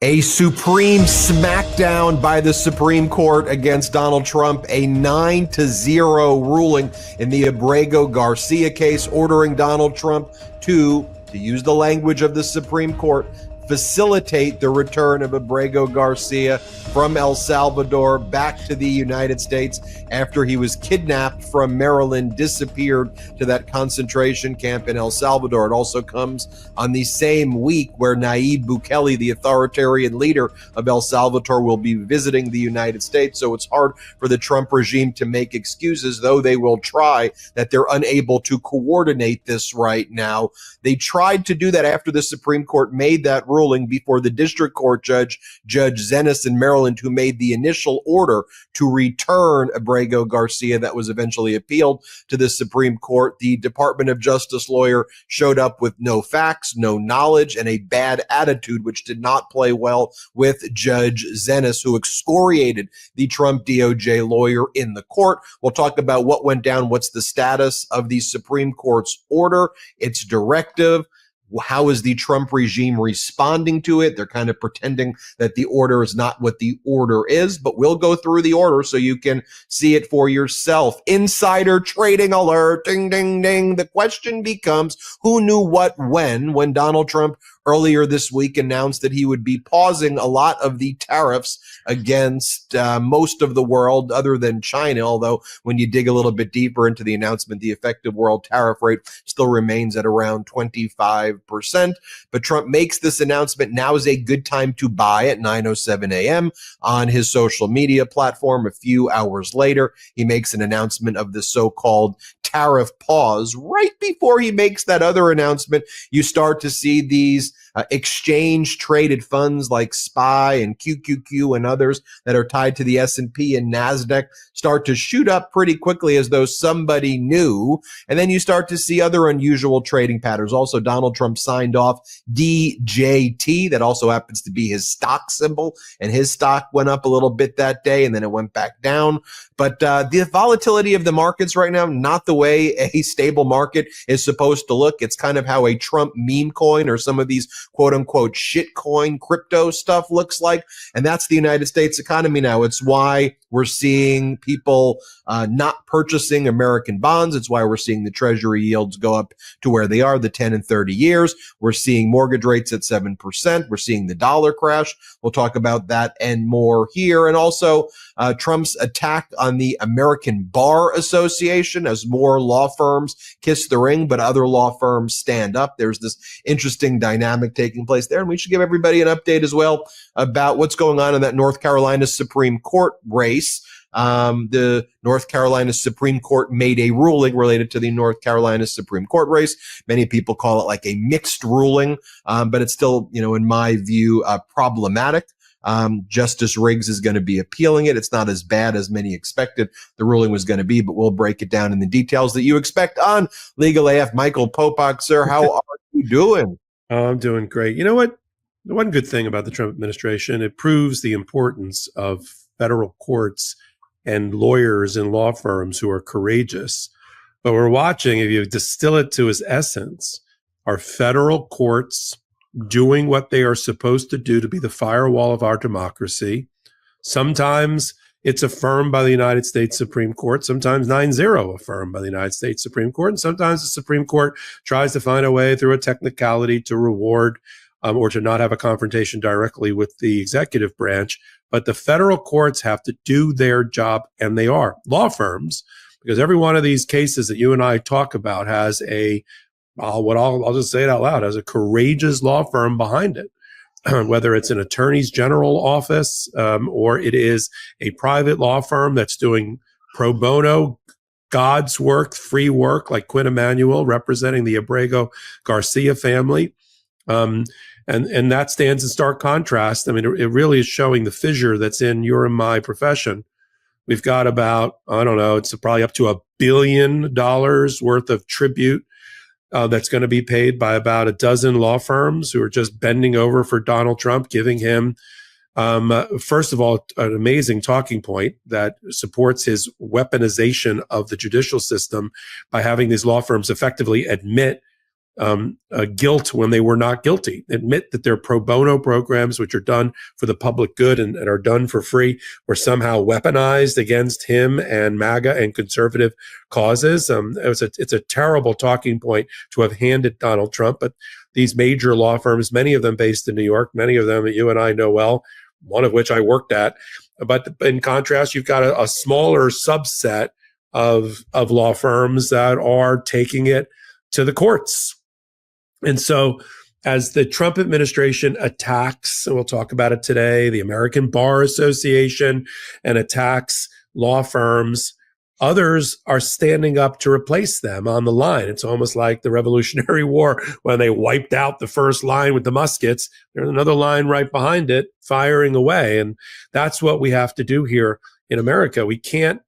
A supreme smackdown by the Supreme Court against Donald Trump, a 9-0 ruling in the Abrego Garcia case, ordering Donald Trump to use the language of the Supreme Court, facilitate the return of Abrego Garcia from El Salvador back to the United States after he was kidnapped from Maryland, disappeared to that concentration camp in El Salvador. It also comes on the same week where Nayib Bukele, the authoritarian leader of El Salvador, will be visiting the United States. So it's hard for the Trump regime to make excuses, though they will try, that they're unable to coordinate this right now. They tried to do that after the Supreme Court made that ruling before the district court judge, Judge Zenas in Maryland, who made the initial order to return Abrego Garcia that was eventually appealed to the Supreme Court. The Department of Justice lawyer showed up with no facts, no knowledge, and a bad attitude, which did not play well with Judge Zenas, who excoriated the Trump DOJ lawyer in the court. We'll talk about what went down, what's the status of the Supreme Court's order, its directive. How is the Trump regime responding to it? They're kind of pretending that the order is not what the order is, but we'll go through the order so you can see it for yourself. Insider trading alert, ding, ding, ding. The question becomes, who knew what when Donald Trump earlier this week announced that he would be pausing a lot of the tariffs against most of the world other than China, although when you dig a little bit deeper into the announcement, the effective world tariff rate still remains at around 25%. But Trump makes this announcement. Now is a good time to buy at 9:07 a.m. on his social media platform. A few hours later, he makes an announcement of the so-called tariff pause. Right before he makes that other announcement, you start to see these exchange traded funds like SPY and QQQ and others that are tied to the S&P and NASDAQ start to shoot up pretty quickly as though somebody knew. And then you start to see other unusual trading patterns. Also, Donald Trump signed off DJT. That also happens to be his stock symbol. And his stock went up a little bit that day and then it went back down. But the volatility of the markets right now, not the way a stable market is supposed to look. It's kind of how a Trump meme coin or some of these quote unquote shit coin crypto stuff looks like. And that's the United States economy now. It's why we're seeing people not purchasing American bonds. It's why we're seeing the treasury yields go up to where they are, the 10 and 30 years. We're seeing mortgage rates at 7%. We're seeing the dollar crash. We'll talk about that and more here. And also Trump's attack on the American Bar Association as more law firms kiss the ring, but other law firms stand up. There's this interesting dynamic taking place there. And we should give everybody an update as well about what's going on in that North Carolina Supreme Court race. The North Carolina Supreme Court made a ruling related to the North Carolina Supreme Court race. Many people call it like a mixed ruling, but it's still, in my view, problematic. Justice Riggs is going to be appealing it. It's not as bad as many expected the ruling was going to be, but we'll break it down in the details that you expect on Legal AF. Michael Popok, sir, how are you doing? Oh, I'm doing great. You know what? The one good thing about the Trump administration, it proves the importance of federal courts and lawyers and law firms who are courageous. But we're watching, if you distill it to its essence, are federal courts doing what they are supposed to do to be the firewall of our democracy. Sometimes it's affirmed by the United States Supreme Court, sometimes 9-0 affirmed by the United States Supreme Court, and sometimes the Supreme Court tries to find a way through a technicality to reward or to not have a confrontation directly with the executive branch. But the federal courts have to do their job, and they are. Law firms, because every one of these cases that you and I talk about has I'll just say it out loud, has a courageous law firm behind it, whether it's an attorney's general office or it is a private law firm that's doing pro bono, God's work, free work, like Quinn Emanuel representing the Abrego Garcia family. And that stands in stark contrast. I mean, it really is showing the fissure that's in your and my profession. We've got about, it's probably up to $1 billion worth of tribute that's going to be paid by about a dozen law firms who are just bending over for Donald Trump, giving him, first of all, an amazing talking point that supports his weaponization of the judicial system by having these law firms effectively admit guilt when they were not guilty, admit that their pro bono programs, which are done for the public good and are done for free, were somehow weaponized against him and MAGA and conservative causes. It's a terrible talking point to have handed Donald Trump, but these major law firms, many of them based in New York, many of them that you and I know well, one of which I worked at. But in contrast, you've got a smaller subset of law firms that are taking it to the courts. And so as the Trump administration attacks, and we'll talk about it today, the American Bar Association, and attacks law firms, others are standing up to replace them on the line. It's almost like the Revolutionary War when they wiped out the first line with the muskets. There's another line right behind it firing away. And that's what we have to do here in America. We can't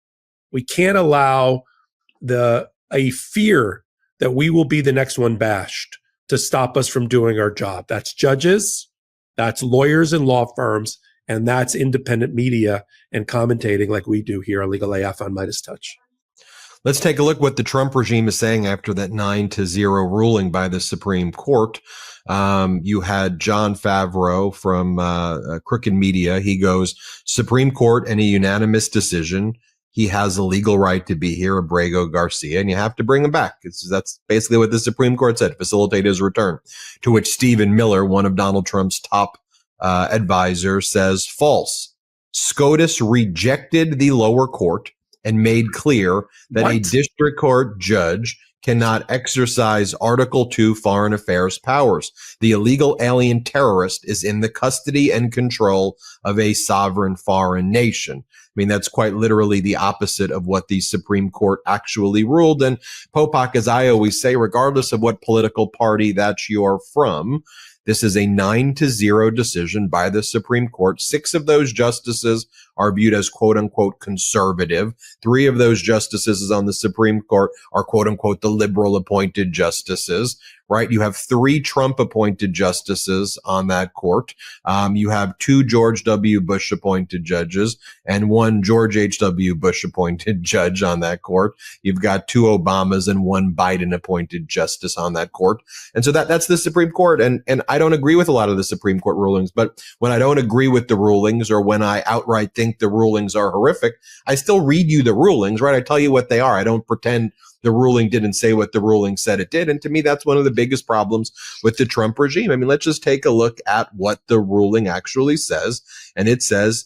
allow a fear that we will be the next one bashed to stop us from doing our job. That's judges, that's lawyers and law firms, and that's independent media and commentating like we do here on Legal AF on Midas Touch. Let's take a look what the Trump regime is saying after that 9-0 ruling by the Supreme Court. You had John Favreau from Crooked Media. He goes, Supreme Court in a unanimous decision. He has a legal right to be here, Abrego Garcia, and you have to bring him back. That's basically what the Supreme Court said, facilitate his return. To which Stephen Miller, one of Donald Trump's top advisors, says false. SCOTUS rejected the lower court and made clear that a district court judge cannot exercise Article 2 foreign affairs powers. The illegal alien terrorist is in the custody and control of a sovereign foreign nation. I mean, that's quite literally the opposite of what the Supreme Court actually ruled. And Popok, as I always say, regardless of what political party that you're from, this is a 9-0 decision by the Supreme Court. 6 of those justices are viewed as quote unquote conservative. 3 of those justices on the Supreme Court are quote unquote the liberal appointed justices, right? You have 3 Trump appointed justices on that court. You have 2 George W. Bush appointed judges and 1 George H.W. Bush appointed judge on that court. You've got 2 Obamas and 1 Biden appointed justice on that court. And so that's the Supreme Court. And I don't agree with a lot of the Supreme Court rulings, but when I don't agree with the rulings or when I outright think the rulings are horrific, I still read you the rulings, right? I tell you what they are. I don't pretend the ruling didn't say what the ruling said it did. And to me, that's one of the biggest problems with the Trump regime. I mean, let's just take a look at what the ruling actually says. And it says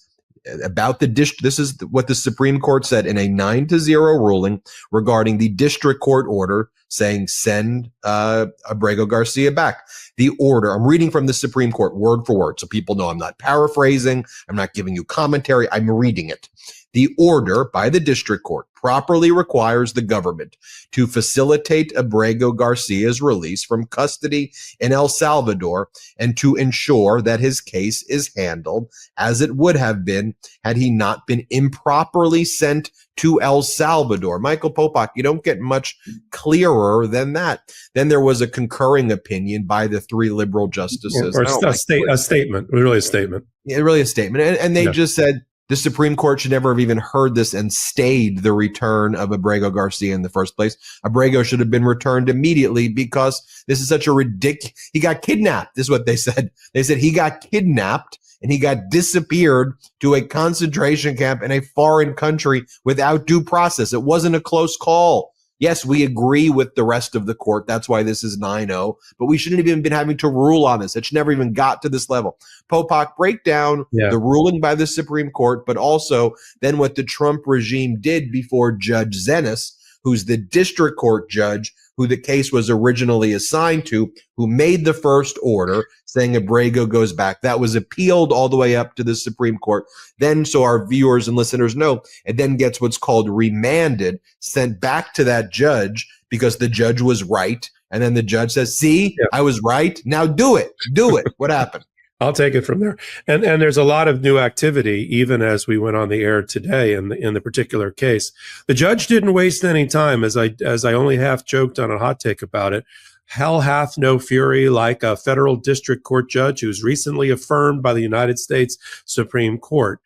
about this is what the Supreme Court said in a 9-0 ruling regarding the district court order saying send Abrego Garcia back. The order, I'm reading from the Supreme Court word for word, so people know I'm not paraphrasing, I'm not giving you commentary, I'm reading it. The order by the district court properly requires the government to facilitate Abrego Garcia's release from custody in El Salvador and to ensure that his case is handled as it would have been had he not been improperly sent to El Salvador. Michael Popok, you don't get much clearer than that. Then there was a concurring opinion by the 3 liberal justices. Or a statement, really a statement. Yeah, really a statement. And they just said, the Supreme Court should never have even heard this and stayed the return of Abrego Garcia in the first place. Abrego should have been returned immediately because this is such a ridiculous. He got kidnapped. This is what they said. They said he got kidnapped and he got disappeared to a concentration camp in a foreign country without due process. It wasn't a close call. Yes, we agree with the rest of the court. That's why this is 9-0, but we shouldn't have even been having to rule on this. It should never even got to this level. Popok, break down the ruling by the Supreme Court, but also then what the Trump regime did before Judge Zenas, who's the district court judge who the case was originally assigned to, who made the first order saying Abrego goes back. That was appealed all the way up to the Supreme Court. Then, so our viewers and listeners know, it then gets what's called remanded, sent back to that judge because the judge was right. And then the judge says, see, I was right. Now do it. Do it. What happened? I'll take it from there. And there's a lot of new activity, even as we went on the air today in the particular case. The judge didn't waste any time, as I only half joked on a hot take about it. Hell hath no fury like a federal district court judge who's recently affirmed by the United States Supreme Court.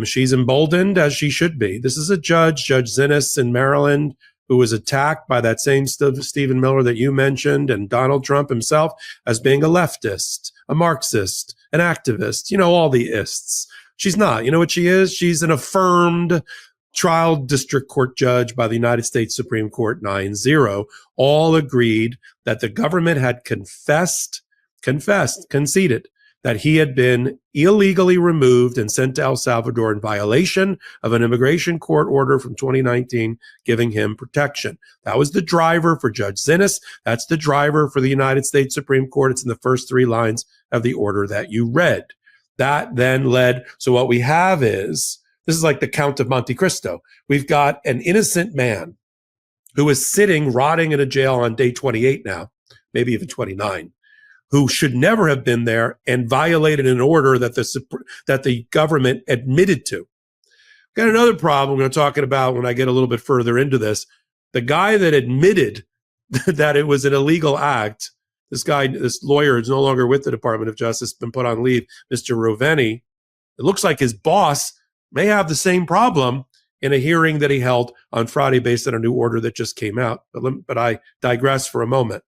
She's emboldened, as she should be. This is a judge, Judge Zenas in Maryland, who was attacked by that same Stephen Miller that you mentioned and Donald Trump himself as being a leftist, a Marxist, an activist, all the ists. She's not. You know what she is? She's an affirmed trial district court judge by the United States Supreme Court 9-0, all agreed that the government had conceded that he had been illegally removed and sent to El Salvador in violation of an immigration court order from 2019 giving him protection. That was the driver for Judge Zinnes. That's the driver for the United States Supreme Court. It's in the first 3 lines of the order that you read. That then led, so what we have is, this is like the Count of Monte Cristo. We've got an innocent man who is sitting, rotting in a jail on day 28 now, maybe even 29, who should never have been there and violated an order that the government admitted to. Got another problem we're going to talk about when I get a little bit further into this. The guy that admitted that it was an illegal act, this lawyer is no longer with the Department of Justice, been put on leave, Mr. Roveni. It looks like his boss may have the same problem in a hearing that he held on Friday based on a new order that just came out. But I digress for a moment.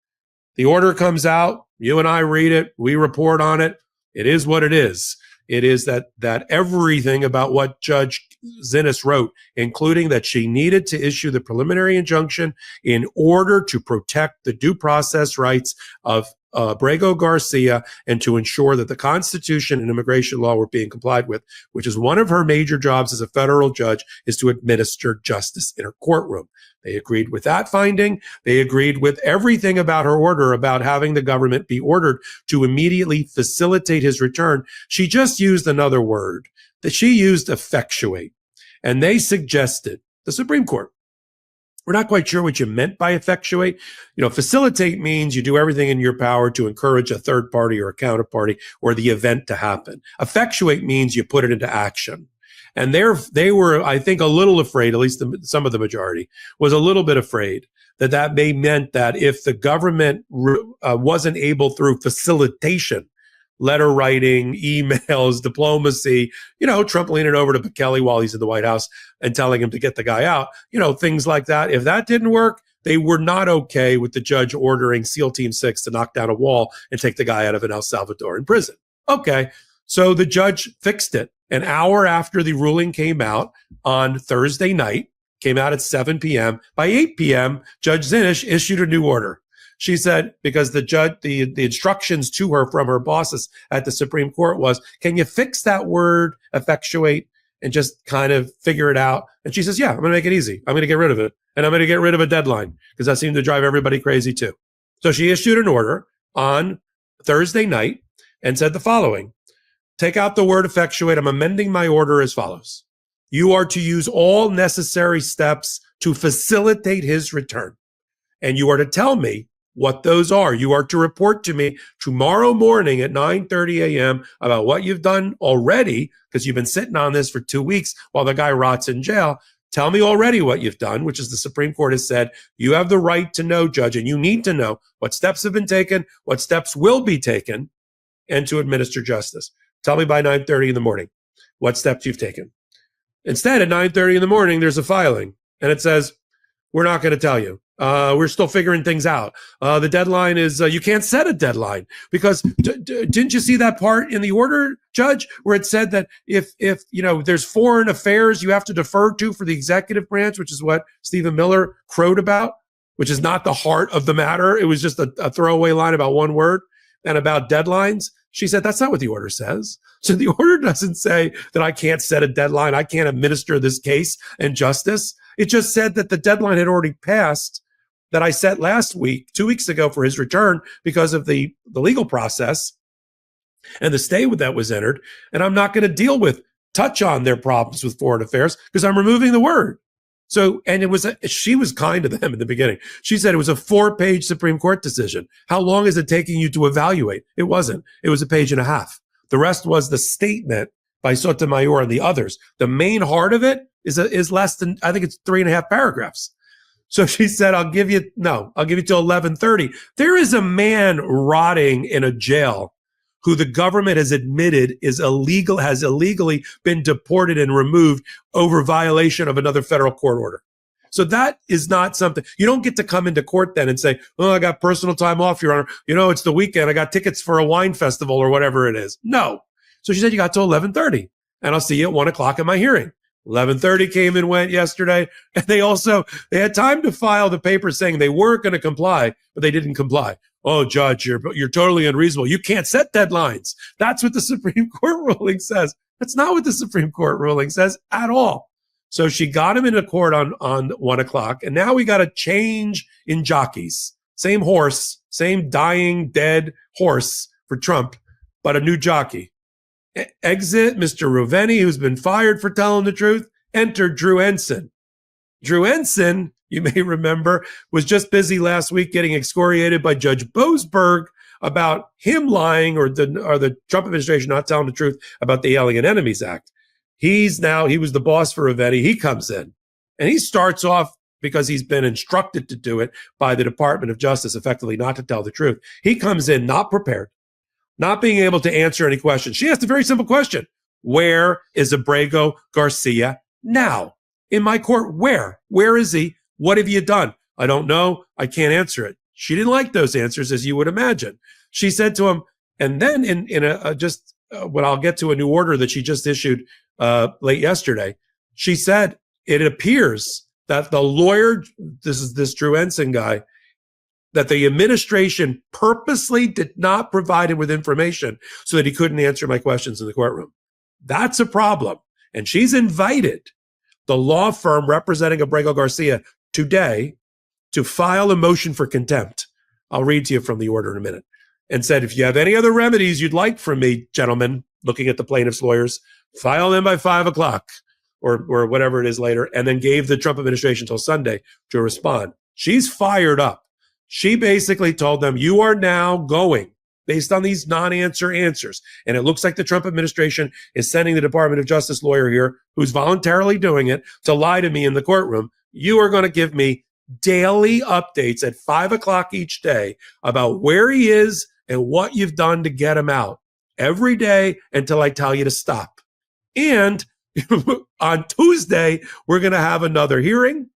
The order comes out. You and I read it. We report on it. It is what it is. It is that everything about what Judge Zinnes wrote, including that she needed to issue the preliminary injunction in order to protect the due process rights of Abrego Garcia and to ensure that the Constitution and immigration law were being complied with, which is one of her major jobs as a federal judge, is to administer justice in her courtroom. They agreed with that finding. They agreed with everything about her order about having the government be ordered to immediately facilitate his return. She just used another word, that she used effectuate. And they suggested, the Supreme Court, we're not quite sure what you meant by effectuate. Facilitate means you do everything in your power to encourage a third party or a counterparty or the event to happen. Effectuate means you put it into action. And they were, I think, a little afraid, at least some of the majority, was a little bit afraid that may meant that if the government wasn't able through facilitation, letter writing, emails, diplomacy, Trump leaning over to Kelly while he's in the White House and telling him to get the guy out, things like that. If that didn't work, they were not okay with the judge ordering SEAL Team 6 to knock down a wall and take the guy out of an El Salvadoran prison. Okay, so the judge fixed it. An hour after the ruling came out on Thursday night, came out at 7 p.m., by 8 p.m., Judge Zinnes issued a new order. She said, because the instructions to her from her bosses at the Supreme Court was, can you fix that word effectuate and just kind of figure it out? And she says, yeah, I'm going to make it easy. I'm going to get rid of it. And I'm going to get rid of a deadline because that seemed to drive everybody crazy too. So she issued an order on Thursday night and said the following: take out the word effectuate. I'm amending my order as follows. You are to use all necessary steps to facilitate his return. And you are to tell me what those are. You are to report to me tomorrow morning at 9:30 a.m. about what you've done already, because you've been sitting on this for 2 weeks while the guy rots in jail. Tell me already what you've done, which is the Supreme Court has said you have the right to know, Judge, and you need to know what steps have been taken, what steps will be taken, and to administer justice. Tell me by 9:30 in the morning what steps you've taken. Instead, at 9:30 in the morning, there's a filing, and it says, we're not going to tell you. We're still figuring things out. The deadline is, you can't set a deadline because didn't you see that part in the order, Judge, where it said that if there's foreign affairs you have to defer to for the executive branch, which is what Stephen Miller crowed about, which is not the heart of the matter. It was just a throwaway line about one word and about deadlines. She said, that's not what the order says. So the order doesn't say that I can't set a deadline. I can't administer this case and justice. It just said that the deadline had already passed that I set last week, 2 weeks ago, for his return because of the legal process and the stay that was entered. And I'm not going to touch on their problems with foreign affairs because I'm removing the word. So, and she was kind to them in the beginning. She said it was a 4-page Supreme Court decision. How long is it taking you to evaluate? It wasn't. It was a page and a half. The rest was the statement by Sotomayor and the others. The main heart of it is less than, I think it's 3.5 paragraphs. So she said, I'll give you till 11:30. There is a man rotting in a jail who the government has admitted has illegally been deported and removed over violation of another federal court order. So that is not something, you don't get to come into court then and say, oh, I got personal time off, Your Honor. It's the weekend. I got tickets for a wine festival or whatever it is. No. So she said, you got till 11:30 and I'll see you at 1:00 at my hearing. 11:30 came and went yesterday. And they had time to file the paper saying they weren't going to comply, but they didn't comply. Oh, Judge, you're totally unreasonable. You can't set deadlines. That's what the Supreme Court ruling says. That's not what the Supreme Court ruling says at all. So she got him into court on 1:00, and now we got a change in jockeys. Same horse, same dying, dead horse for Trump, but a new jockey. Exit Mr. Roveni, who's been fired for telling the truth. Enter Drew Ensign. Drew Ensign, you may remember, was just busy last week getting excoriated by Judge Boasberg about him lying or the Trump administration not telling the truth about the Alien Enemies Act. He was the boss for Roveni. He comes in and he starts off, because he's been instructed to do it by the Department of Justice, effectively not to tell the truth. He comes in not prepared, not being able to answer any questions. She asked a very simple question. Where is Abrego Garcia now? In my court, where? Where is he? What have you done? I don't know. I can't answer it. She didn't like those answers, as you would imagine. She said to him, and then when I'll get to a new order that she just issued late yesterday, she said, it appears that the lawyer, this Drew Ensign guy, that the administration purposely did not provide him with information so that he couldn't answer my questions in the courtroom. That's a problem. And she's invited the law firm representing Abrego Garcia today to file a motion for contempt. I'll read to you from the order in a minute. And said, if you have any other remedies you'd like from me, gentlemen, looking at the plaintiff's lawyers, file them by 5:00 or whatever it is later, and then gave the Trump administration till Sunday to respond. She's fired up. She basically told them, you are now going, based on these non-answer answers. And it looks like the Trump administration is sending the Department of Justice lawyer here, who's voluntarily doing it, to lie to me in the courtroom. You are going to give me daily updates at 5:00 each day about where he is and what you've done to get him out every day until I tell you to stop. And on Tuesday, we're going to have another hearing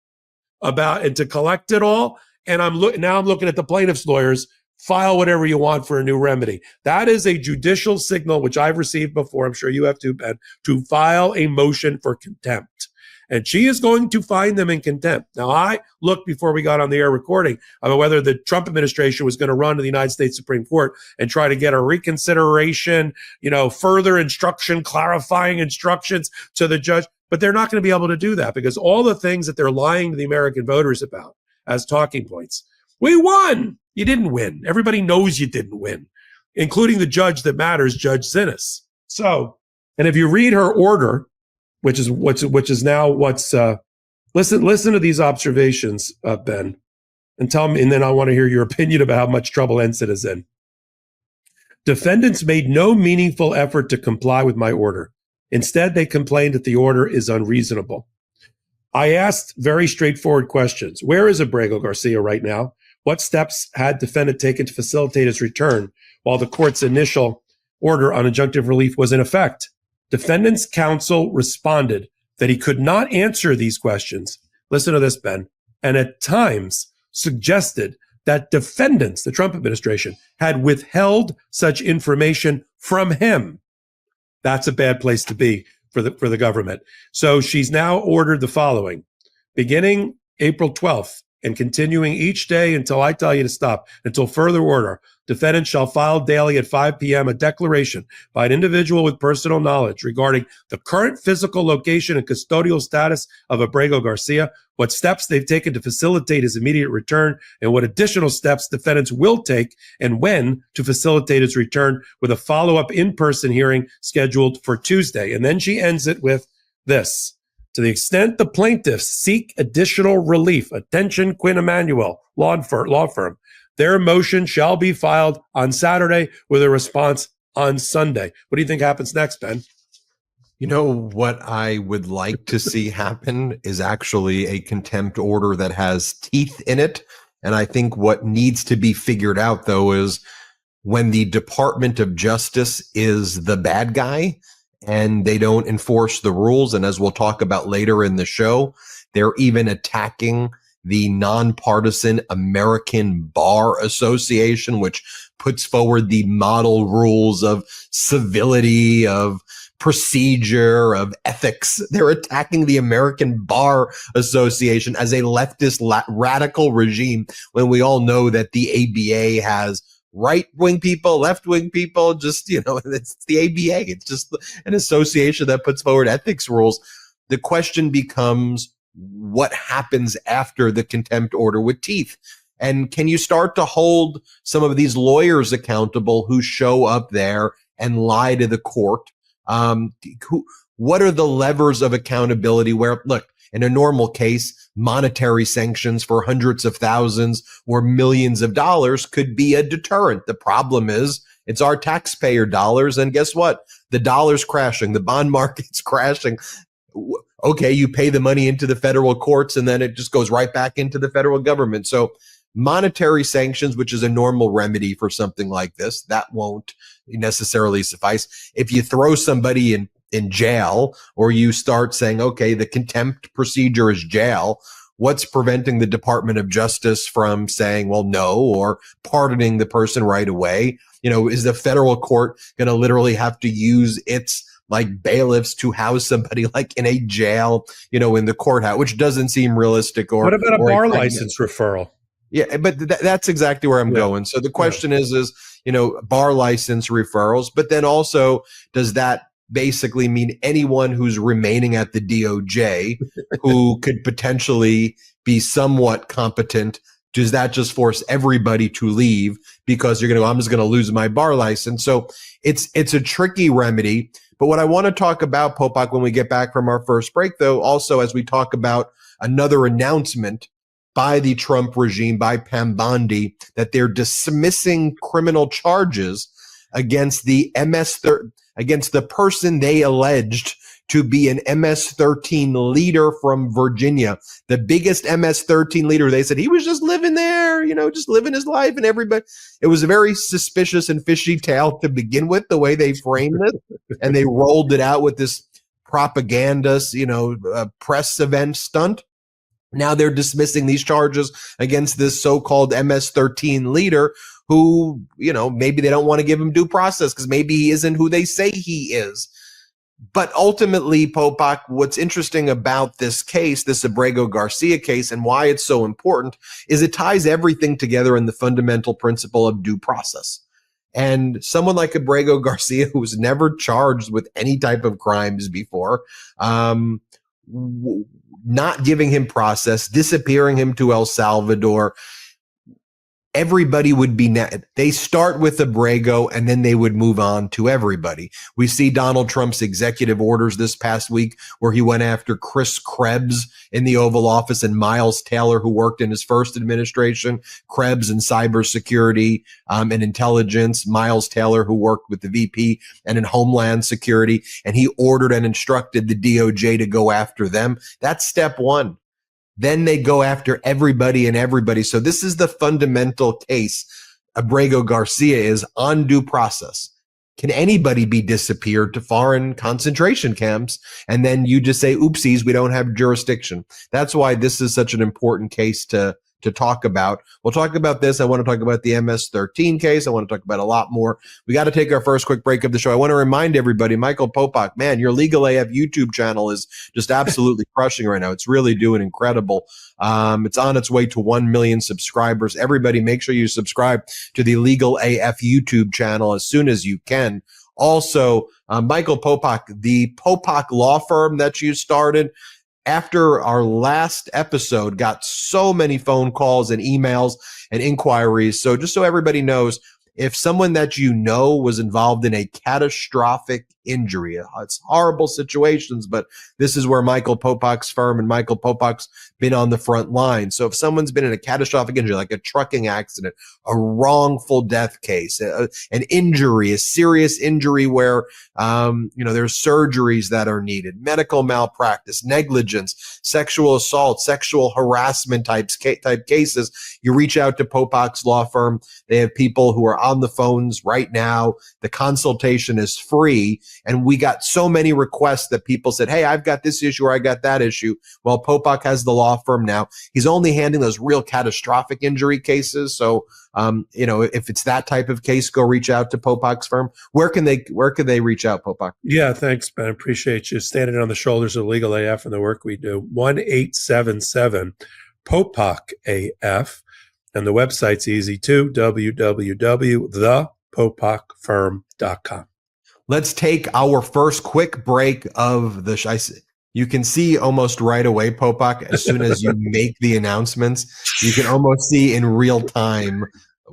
and to collect it all. And I'm looking at the plaintiff's lawyers, file whatever you want for a new remedy. That is a judicial signal, which I've received before. I'm sure you have too, Ben, to file a motion for contempt. And she is going to find them in contempt. Now, I looked before we got on the air recording about whether the Trump administration was going to run to the United States Supreme Court and try to get a reconsideration, further instruction, clarifying instructions to the judge. But they're not going to be able to do that because all the things that they're lying to the American voters about as talking points. We won. You didn't win. Everybody knows you didn't win, including the judge that matters, Judge Sinis. So, and if you read her order, which is now what's listen to these observations, Ben, and tell me, and then I want to hear your opinion about how much trouble Ensign is in. Defendants made no meaningful effort to comply with my order. Instead, they complained that the order is unreasonable. I asked very straightforward questions. Where is Abrego Garcia right now? What steps had defendant taken to facilitate his return while the court's initial order on injunctive relief was in effect? Defendant's counsel responded that he could not answer these questions. Listen to this, Ben. And at times suggested that defendants, the Trump administration, had withheld such information from him. That's a bad place to be for the government. So she's now ordered the following. Beginning April 12th and continuing each day until I tell you to stop, until further order, defendant shall file daily at 5 p.m. a declaration by an individual with personal knowledge regarding the current physical location and custodial status of Abrego Garcia, what steps they've taken to facilitate his immediate return, and what additional steps defendants will take and when to facilitate his return, with a follow-up in-person hearing scheduled for Tuesday. And then she ends it with this. To the extent the plaintiffs seek additional relief, attention Quinn Emanuel, law firm, their motion shall be filed on Saturday with a response on Sunday. What do you think happens next, Ben? You know what I would like to see happen is actually a contempt order that has teeth in it. And I think what needs to be figured out, though, is when the Department of Justice is the bad guy and they don't enforce the rules. And as we'll talk about later in the show, they're even attacking the nonpartisan American Bar Association, which puts forward the model rules of civility, of procedure, of ethics. They're attacking the American Bar Association as a leftist radical regime, when we all know that the ABA has right-wing people, left-wing people. Just, it's the ABA. It's just an association that puts forward ethics rules. The question becomes, what happens after the contempt order with teeth? And can you start to hold some of these lawyers accountable who show up there and lie to the court? What are the levers of accountability where, look, in a normal case, monetary sanctions for hundreds of thousands or millions of dollars could be a deterrent. The problem is it's our taxpayer dollars. And guess what? The dollar's crashing. The bond market's crashing. Okay, you pay the money into the federal courts and then it just goes right back into the federal government. So monetary sanctions, which is a normal remedy for something like this, that won't necessarily suffice. If you throw somebody in jail, or you start saying, okay, the contempt procedure is jail, what's preventing the Department of Justice from saying, well, no, or pardoning the person right away? Is the federal court going to literally have to use its bailiffs to house somebody in a jail, in the courthouse, which doesn't seem realistic? Or what about a bar license referral? Yeah, but that's exactly where I'm going. So the question is, bar license referrals, but then also, does that basically mean anyone who's remaining at the DOJ who could potentially be somewhat competent? Does that just force everybody to leave because I'm just going to lose my bar license? So it's a tricky remedy. But what I want to talk about, Popok, when we get back from our first break, though, also as we talk about another announcement by the Trump regime, by Pam Bondi, that they're dismissing criminal charges against the against the person they alleged to be an MS-13 leader from Virginia, the biggest MS-13 leader. They said he was just living there, just living his life, and everybody. It was a very suspicious and fishy tale to begin with, the way they framed it, and they rolled it out with this propaganda, press event stunt. Now they're dismissing these charges against this so-called MS-13 leader who, maybe they don't want to give him due process because maybe he isn't who they say he is. But ultimately, Popok, what's interesting about this case, this Abrego Garcia case, and why it's so important is it ties everything together in the fundamental principle of due process. And someone like Abrego Garcia, who was never charged with any type of crimes before, not giving him process, disappearing him to El Salvador, everybody would be they start with Abrego and then they would move on to everybody. We see Donald Trump's executive orders this past week where he went after Chris Krebs in the Oval Office and Miles Taylor, who worked in his first administration, Krebs in cybersecurity and intelligence, Miles Taylor, who worked with the VP and in Homeland Security, and he ordered and instructed the DOJ to go after them. That's step one. Then they go after everybody and everybody. So this is the fundamental case. Abrego Garcia is on due process. Can anybody be disappeared to foreign concentration camps? And then you just say, oopsies, we don't have jurisdiction. That's why this is such an important case to talk about. We'll talk about this. I want to talk about the MS-13 case. I want to talk about a lot more. We got to take our first quick break of the show. I want to remind everybody, Michael Popok, man, your Legal AF YouTube channel is just absolutely crushing right now. It's really doing incredible. It's on its way to 1 million subscribers. Everybody, make sure you subscribe to the Legal AF YouTube channel as soon as you can. Also, Michael Popok, the Popok law firm that you started, after our last episode, got so many phone calls and emails and inquiries. So just so everybody knows, if someone that was involved in a catastrophic injury, it's horrible situations, but this is where Michael Popok's firm and Michael Popok's been on the front line. So if someone's been in a catastrophic injury, like a trucking accident, a wrongful death case, an injury, a serious injury where, there's surgeries that are needed, medical malpractice, negligence, sexual assault, sexual harassment type cases, you reach out to Popok's law firm. They have people who are on the phones right now. The consultation is free. And we got so many requests that people said, hey, I've got this issue or I got that issue. Well, Popok has the law firm now. He's only handling those real catastrophic injury cases. So, if it's that type of case, go reach out to Popok's firm. Where can they reach out, Popok? Yeah, thanks, Ben. Appreciate you standing on the shoulders of Legal AF and the work we do. 1-877-POPOK-AF. And the website's easy too, www.thepopokfirm.com. Let's take our first quick break of the You can see almost right away, Popok, as soon as you make the announcements, you can almost see in real time,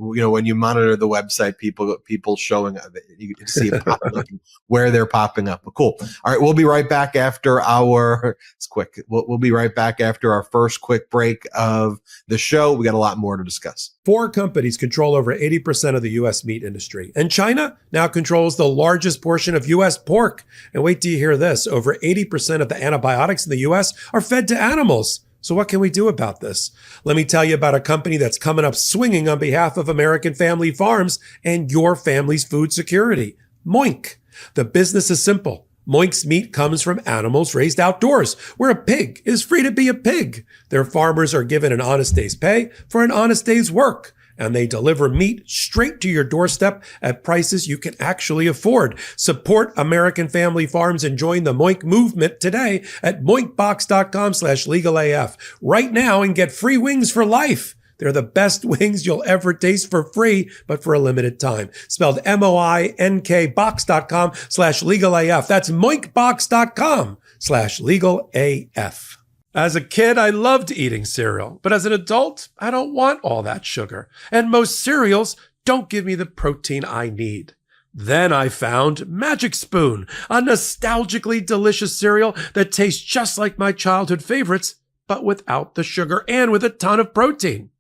when you monitor the website, people showing, you can see it popping up, where they're popping up. But cool. All right, we'll be right back after it's quick. We'll be right back after our first quick break of the show. We got a lot more to discuss. 4 companies control over 80% of the U.S. meat industry. And China now controls the largest portion of U.S. pork. And wait till you hear this. Over 80% of the antibiotics in the U.S. are fed to animals. So what can we do about this? Let me tell you about a company that's coming up swinging on behalf of American family farms and your family's food security. Moink. The business is simple. Moink's meat comes from animals raised outdoors, where a pig is free to be a pig. Their farmers are given an honest day's pay for an honest day's work, and they deliver meat straight to your doorstep at prices you can actually afford. Support American family farms and join the Moink movement today at moinkbox.com/legalaf right now and get free wings for life. They're the best wings you'll ever taste for free, but for a limited time. Spelled MOINK box.com/legalaf. That's moinkbox.com/legalaf. As a kid, I loved eating cereal, but as an adult, I don't want all that sugar. And most cereals don't give me the protein I need. Then I found Magic Spoon, a nostalgically delicious cereal that tastes just like my childhood favorites, but without the sugar and with a ton of protein.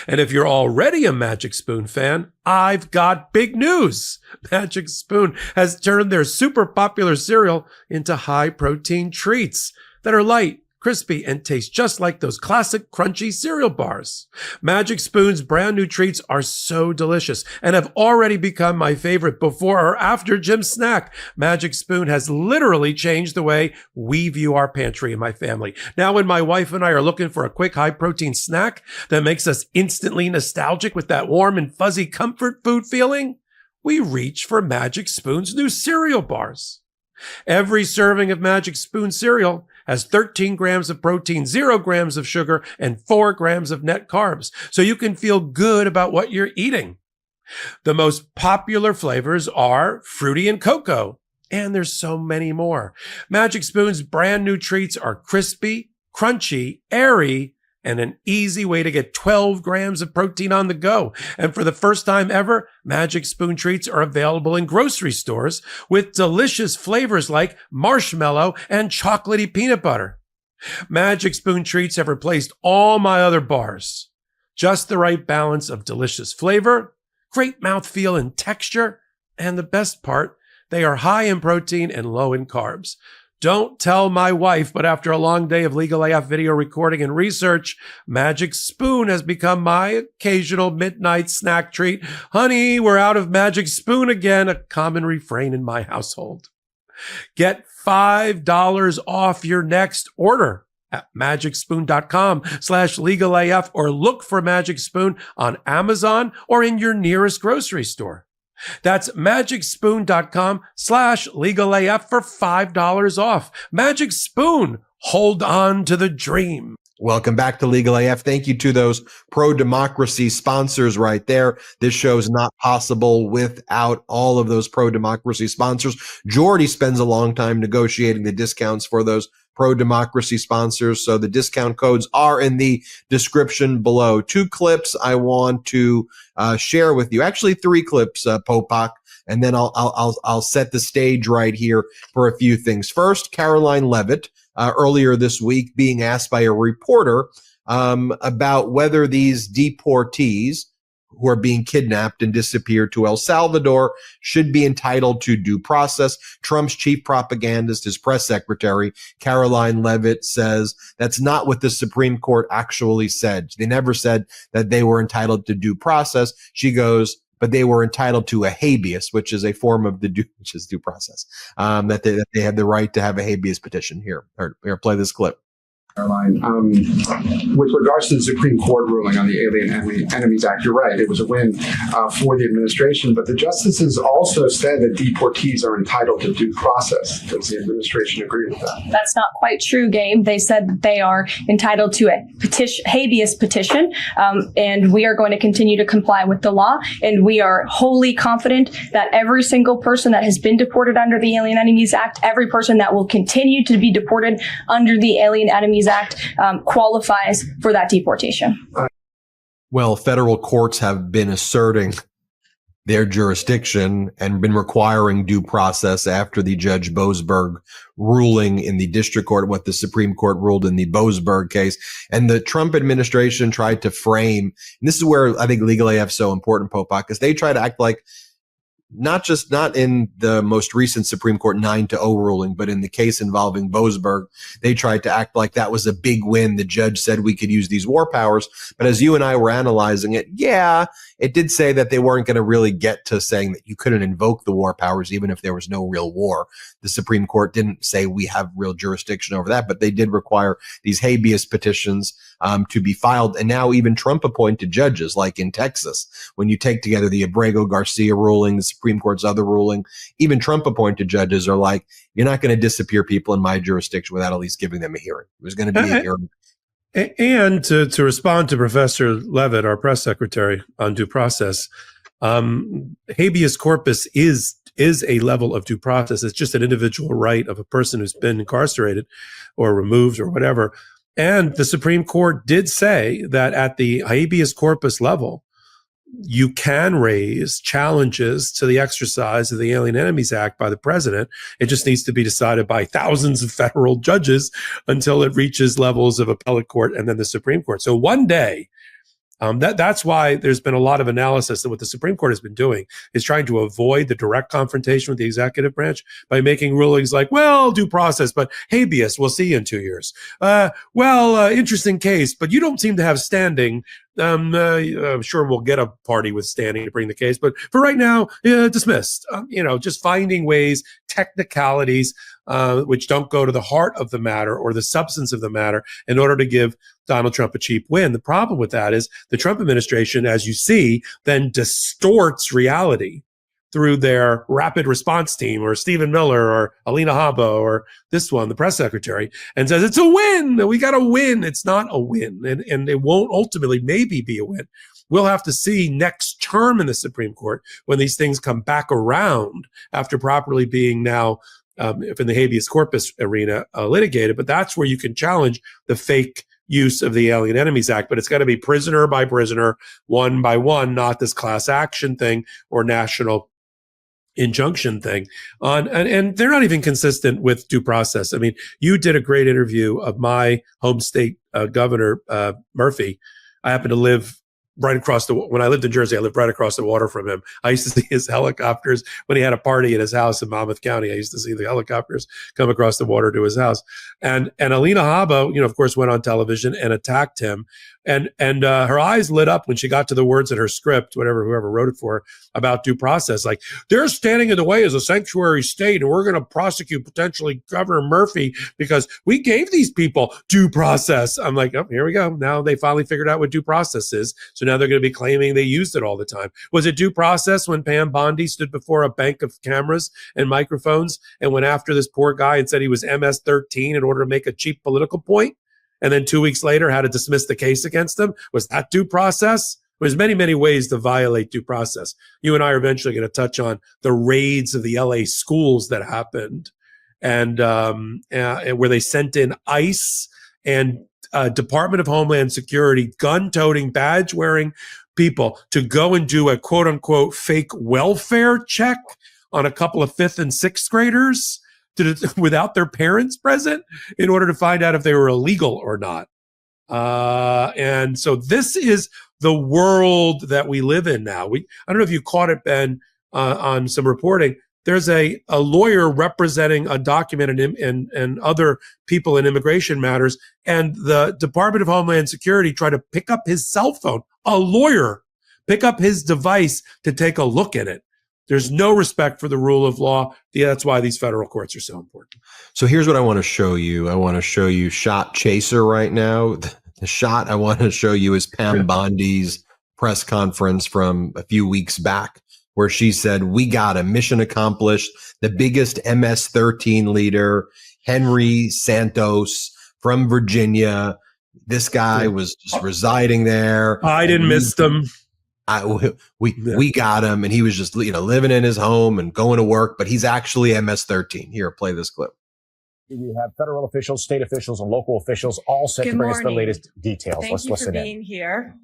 And if you're already a Magic Spoon fan, I've got big news. Magic Spoon has turned their super popular cereal into high-protein treats that are light, crispy, and taste just like those classic crunchy cereal bars. Magic Spoon's brand new treats are so delicious and have already become my favorite before or after gym snack. Magic Spoon has literally changed the way we view our pantry in my family. Now when my wife and I are looking for a quick high-protein snack that makes us instantly nostalgic with that warm and fuzzy comfort food feeling, we reach for Magic Spoon's new cereal bars. Every serving of Magic Spoon cereal has 13 grams of protein, 0 grams of sugar, and 4 grams of net carbs, so you can feel good about what you're eating. The most popular flavors are fruity and cocoa, and there's so many more. Magic Spoon's brand new treats are crispy, crunchy, airy, and an easy way to get 12 grams of protein on the go. And for the first time ever, Magic Spoon treats are available in grocery stores with delicious flavors like marshmallow and chocolatey peanut butter. Magic Spoon treats have replaced all my other bars. Just the right balance of delicious flavor, great mouthfeel and texture, and the best part, they are high in protein and low in carbs. Don't tell my wife, but after a long day of Legal AF video recording and research, Magic Spoon has become my occasional midnight snack treat. Honey, we're out of Magic Spoon again, a common refrain in my household. Get $5 off your next order at magicspoon.com/legalaf or look for Magic Spoon on Amazon or in your nearest grocery store. That's magicspoon.com/legalaf for $5 off. Magic Spoon, hold on to the dream. Welcome back to Legal AF. Thank you to those pro-democracy sponsors right there. This show is not possible without all of those pro-democracy sponsors. Jordy spends a long time negotiating the discounts for those pro-democracy sponsors. So the discount codes are in the description below. 2 clips I want to share with you. Actually, 3 clips, Popok, and then I'll set the stage right here for a few things. First, Caroline Leavitt, earlier this week, being asked by a reporter about whether these deportees who are being kidnapped and disappeared to El Salvador should be entitled to due process. Trump's chief propagandist, his press secretary, Caroline Leavitt, says that's not what the Supreme Court actually said. They never said that they were entitled to due process. She goes, but they were entitled to a habeas, which is a form of due process. That they had the right to have a habeas petition. Here, play this clip. Caroline, with regards to the Supreme Court ruling on the Alien Enemies Act, you're right. It was a win for the administration, but the justices also said that deportees are entitled to due process. Does the administration agree with that? That's not quite true, Gabe. They said that they are entitled to a habeas petition, and we are going to continue to comply with the law. And we are wholly confident that every single person that has been deported under the Alien Enemies Act, every person that will continue to be deported under the Alien Enemies Act qualifies for that deportation. Well, federal courts have been asserting their jurisdiction and been requiring due process after the Judge Boasberg ruling in the district court, what the Supreme Court ruled in the Boasberg case. And the Trump administration tried to frame, and this is where I think Legal AF is so important, Popok, because they try to act like not in the most recent Supreme Court 9-0 ruling, but in the case involving Boasberg, they tried to act like that was a big win. The judge said we could use these war powers. But as you and I were analyzing it, yeah, it did say that they weren't going to really get to saying that you couldn't invoke the war powers, even if there was no real war. The Supreme Court didn't say we have real jurisdiction over that, but they did require these habeas petitions to be filed. And now even Trump appointed judges, like in Texas, when you take together the Abrego Garcia ruling, the Supreme Court's other ruling, even Trump appointed judges are like, you're not going to disappear people in my jurisdiction without at least giving them a hearing. There's going to be a hearing. And to respond to Professor Levitt, our press secretary, on due process, habeas corpus is a level of due process. It's just an individual right of a person who's been incarcerated or removed or whatever. And the Supreme Court did say that at the habeas corpus level, you can raise challenges to the exercise of the Alien Enemies Act by the president. It just needs to be decided by thousands of federal judges until it reaches levels of appellate court and then the Supreme Court. So one day, that's why there's been a lot of analysis that what the Supreme Court has been doing is trying to avoid the direct confrontation with the executive branch by making rulings like, well, due process, but habeas, we'll see you in 2 years. Interesting case, but you don't seem to have standing. I'm sure we'll get a party with standing to bring the case, but for right now, dismissed. Just finding ways, technicalities, which don't go to the heart of the matter or the substance of the matter in order to give Donald Trump a cheap win. The problem with that is the Trump administration, as you see, then distorts reality through their rapid response team or Stephen Miller or Alina Habba or this one, the press secretary, and says, it's a win. We got a win. It's not a win. And it won't ultimately maybe be a win. We'll have to see next term in the Supreme Court when these things come back around after properly being now, if in the habeas corpus arena, litigated. But that's where you can challenge the fake use of the Alien Enemies Act. But it's got to be prisoner by prisoner, one by one, not this class action thing or national injunction thing and they're not even consistent with due process. I mean, you did a great interview of my home state governor, Murphy. I happen to live right across when I lived in Jersey, I lived right across the water from him. I used to see his helicopters when he had a party at his house in Monmouth County. I used to see the helicopters come across the water to his house. And Alina Habba, of course, went on television and attacked him. And her eyes lit up when she got to the words in her script, whoever wrote it for her, about due process. Like, they're standing in the way as a sanctuary state, and we're going to prosecute potentially Governor Murphy because we gave these people due process. I'm like, oh, here we go. Now they finally figured out what due process is. So now they're going to be claiming they used it all the time. Was it due process when Pam Bondi stood before a bank of cameras and microphones and went after this poor guy and said he was MS-13 in order to make a cheap political point? And then 2 weeks later had to dismiss the case against him? Was that due process? There's many, many ways to violate due process. You and I are eventually going to touch on the raids of the LA schools that happened and where they sent in ICE and Department of Homeland Security gun-toting, badge-wearing people to go and do a quote-unquote fake welfare check on a couple of 5th and 6th graders without their parents present in order to find out if they were illegal or not. And so this is the world that we live in now. I don't know if you caught it, Ben, on some reporting. There's a lawyer representing a document and other people in immigration matters, and the Department of Homeland Security tried to pick up his cell phone, a lawyer, Pick up his device to take a look at it. There's no respect for the rule of law. Yeah, that's why these federal courts are so important. So here's what I want to show you. I want to show you shot chaser right now. The shot I want to show you is Pam Bondi's press conference from a few weeks back, where she said, we got a mission accomplished. The biggest MS-13 leader, Henry Santos from Virginia. This guy was just residing there. Biden missed him. We got him, and he was just living in his home and going to work, but he's actually MS-13. Here, play this clip. We have federal officials, state officials, and local officials all set to bring us the latest details. Let's listen in. Thank you for being here.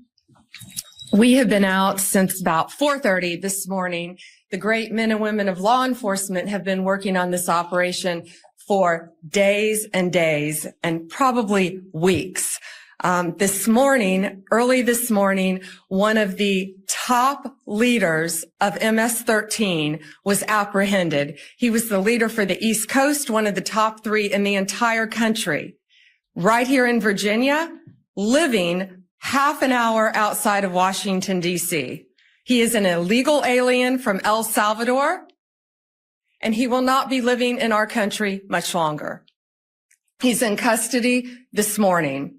We have been out since about 4:30 this morning. The great men and women of law enforcement have been working on this operation for days and days and probably weeks. Early this morning, one of the top leaders of MS-13 was apprehended. He was the leader for the East Coast, one of the top 3 in the entire country, right here in Virginia, living half an hour outside of Washington, D.C. He is an illegal alien from El Salvador, and he will not be living in our country much longer. He's in custody this morning.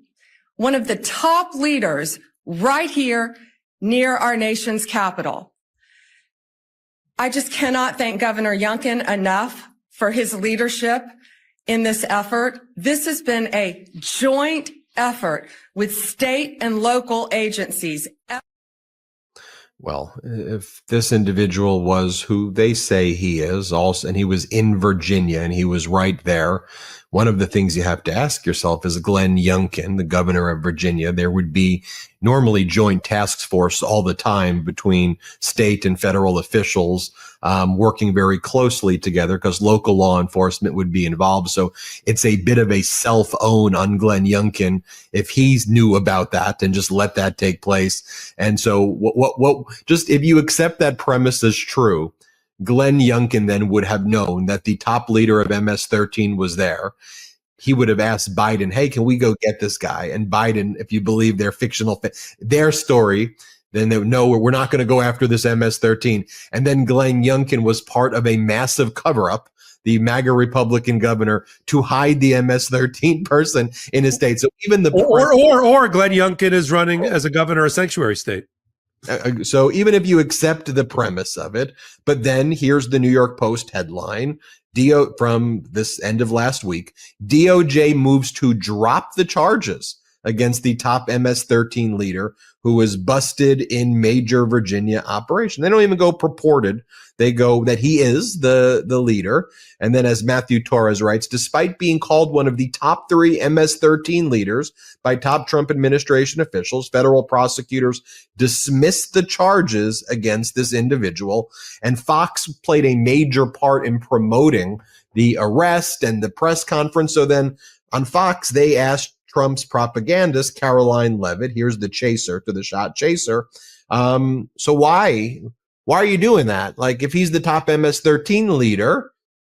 One of the top leaders right here near our nation's capital. I just cannot thank Governor Youngkin enough for his leadership in this effort. This has been a joint effort with state and local agencies. Well, if this individual was who they say he is, also, and he was in Virginia and he was right there, one of the things you have to ask yourself is Glenn Youngkin, the governor of Virginia, there would be normally joint task force all the time between state and federal officials working very closely together because local law enforcement would be involved. So it's a bit of a self-own on Glenn Youngkin if he knew about that and just let that take place. And so just if you accept that premise as true, Glenn Youngkin then would have known that the top leader of MS-13 was there. He would have asked Biden, hey, can we go get this guy? And Biden, if you believe their fictional, their story, then they would know we're not going to go after this MS-13. And then Glenn Youngkin was part of a massive cover-up, the MAGA Republican governor, to hide the MS-13 person in his state. So even the or Glenn Youngkin is running as a governor of sanctuary state. So even if you accept the premise of it, but then here's the New York Post headline from this end of last week, DOJ moves to drop the charges against the top MS-13 leader who was busted in major Virginia operation. They don't even go purported. They go that he is the leader. And then as Matthew Torres writes, despite being called one of the top 3 MS-13 leaders by top Trump administration officials, federal prosecutors dismissed the charges against this individual. And Fox played a major part in promoting the arrest and the press conference. So then on Fox, they asked Trump's propagandist, Caroline Leavitt, here's the chaser to the shot chaser. So why are you doing that? Like, if he's the top MS-13 leader,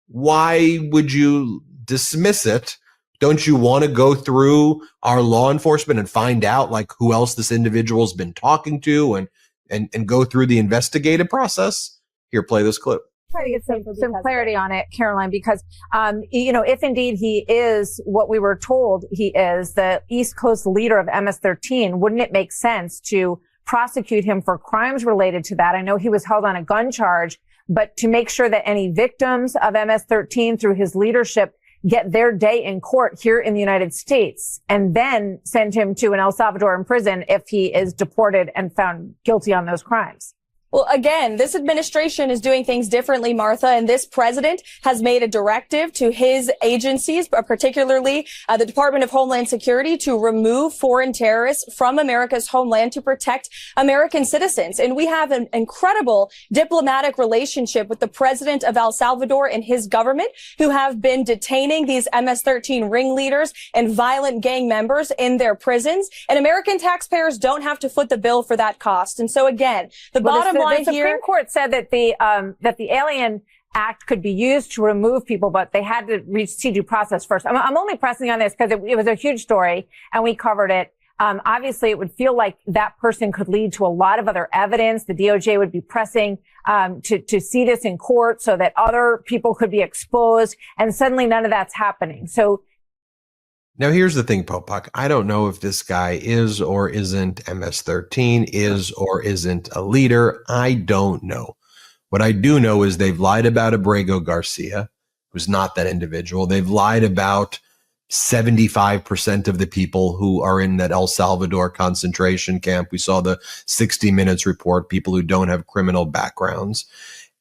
why would you dismiss it? Don't you want to go through our law enforcement and find out like who else this individual's been talking to and go through the investigative process? Here, play this clip. Try to get some clarity on it, Caroline, because, if indeed he is what we were told he is, the East Coast leader of MS-13, wouldn't it make sense to prosecute him for crimes related to that? I know he was held on a gun charge, but to make sure that any victims of MS-13 through his leadership get their day in court here in the United States and then send him to an El Salvadoran prison if he is deported and found guilty on those crimes. Well, again, this administration is doing things differently, Martha, and this president has made a directive to his agencies, particularly the Department of Homeland Security, to remove foreign terrorists from America's homeland to protect American citizens. And we have an incredible diplomatic relationship with the president of El Salvador and his government, who have been detaining these MS-13 ringleaders and violent gang members in their prisons. And American taxpayers don't have to foot the bill for that cost. And so, again, the bottom line here, the Supreme Court said that the Alien Act could be used to remove people, but they had to reach due process first. I'm only pressing on this because it was a huge story and we covered it. Obviously, it would feel like that person could lead to a lot of other evidence. The DOJ would be pressing to see this in court so that other people could be exposed. And suddenly none of that's happening. So now, here's the thing, Popok. I don't know if this guy is or isn't MS-13, is or isn't a leader. I don't know. What I do know is they've lied about Abrego Garcia, who's not that individual. They've lied about 75% of the people who are in that El Salvador concentration camp. We saw the 60 Minutes report, people who don't have criminal backgrounds.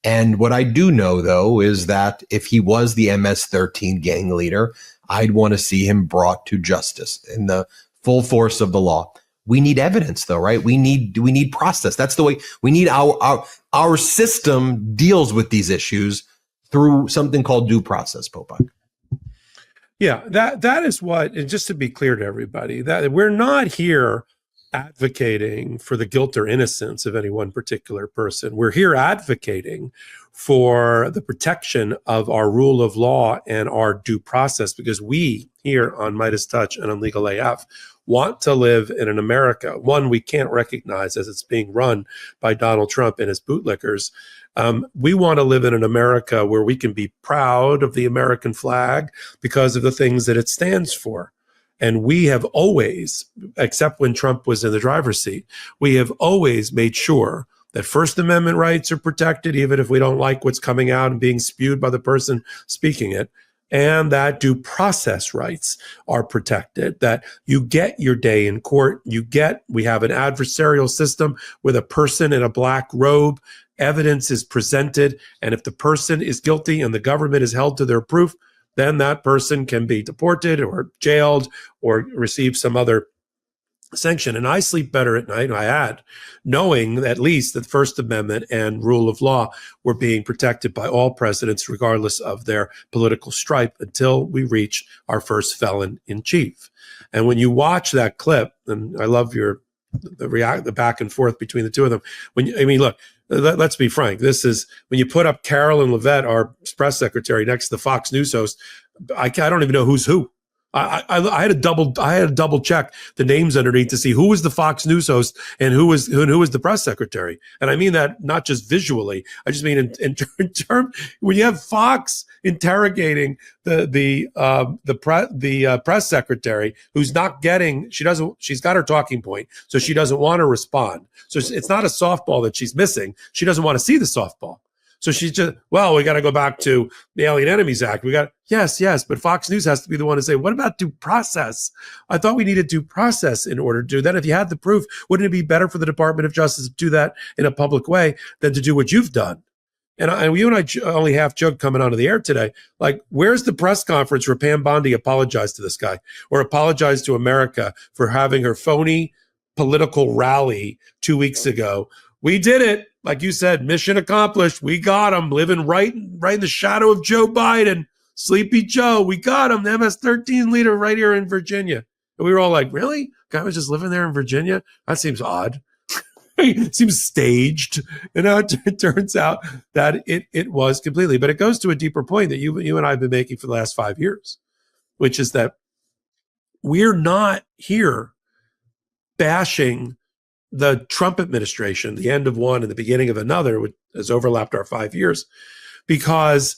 And what I do know, though, is that if he was the MS-13 gang leader, I'd want to see him brought to justice in the full force of the law. We need evidence, though, right? We need process. That's the way we need our system deals with these issues through something called due process, Popok. Yeah, that is what, and just to be clear to everybody, that we're not here advocating for the guilt or innocence of any one particular person. We're here advocating for the protection of our rule of law and our due process, because we here on Midas Touch and on Legal AF want to live in an America, one we can't recognize as it's being run by Donald Trump and his bootlickers. We want to live in an America where we can be proud of the American flag because of the things that it stands for. And we have always, except when Trump was in the driver's seat, we have always made sure that First Amendment rights are protected, even if we don't like what's coming out and being spewed by the person speaking it, and that due process rights are protected, that you get your day in court, we have an adversarial system with a person in a black robe, evidence is presented, and if the person is guilty and the government is held to their proof, then that person can be deported or jailed or receive some other sanction. And I sleep better at night, I add, knowing at least that First Amendment and rule of law were being protected by all presidents, regardless of their political stripe, until we reached our first felon in chief. And when you watch that clip, and I love the back and forth between the two of them. Look, let's be frank. This is when you put up Carolyn Levitt, our press secretary, next to the Fox News host. I don't even know who's who. I had to double check the names underneath to see who was the Fox News host and who was the press secretary. And I mean that not just visually. I just mean in terms when you have Fox interrogating the press secretary who's not getting, she's got her talking point, so she doesn't want to respond. So it's not a softball that she's missing. She doesn't want to see the softball. So she's just, well, we got to go back to the Alien Enemies Act. Yes, but Fox News has to be the one to say, what about due process? I thought we needed due process in order to do that. If you had the proof, wouldn't it be better for the Department of Justice to do that in a public way than to do what you've done? And you and I only half joked coming onto the air today, like, where's the press conference where Pam Bondi apologized to this guy or apologized to America for having her phony political rally 2 weeks ago? We did it. Like you said, mission accomplished. We got him living right in the shadow of Joe Biden. Sleepy Joe. We got him. The MS-13 leader right here in Virginia. And we were all like, really? Guy was just living there in Virginia? That seems odd. It seems staged. And now it turns out that it was completely. But it goes to a deeper point that you and I have been making for the last 5 years, which is that we're not here bashing the Trump administration, the end of one and the beginning of another, which has overlapped our 5 years, because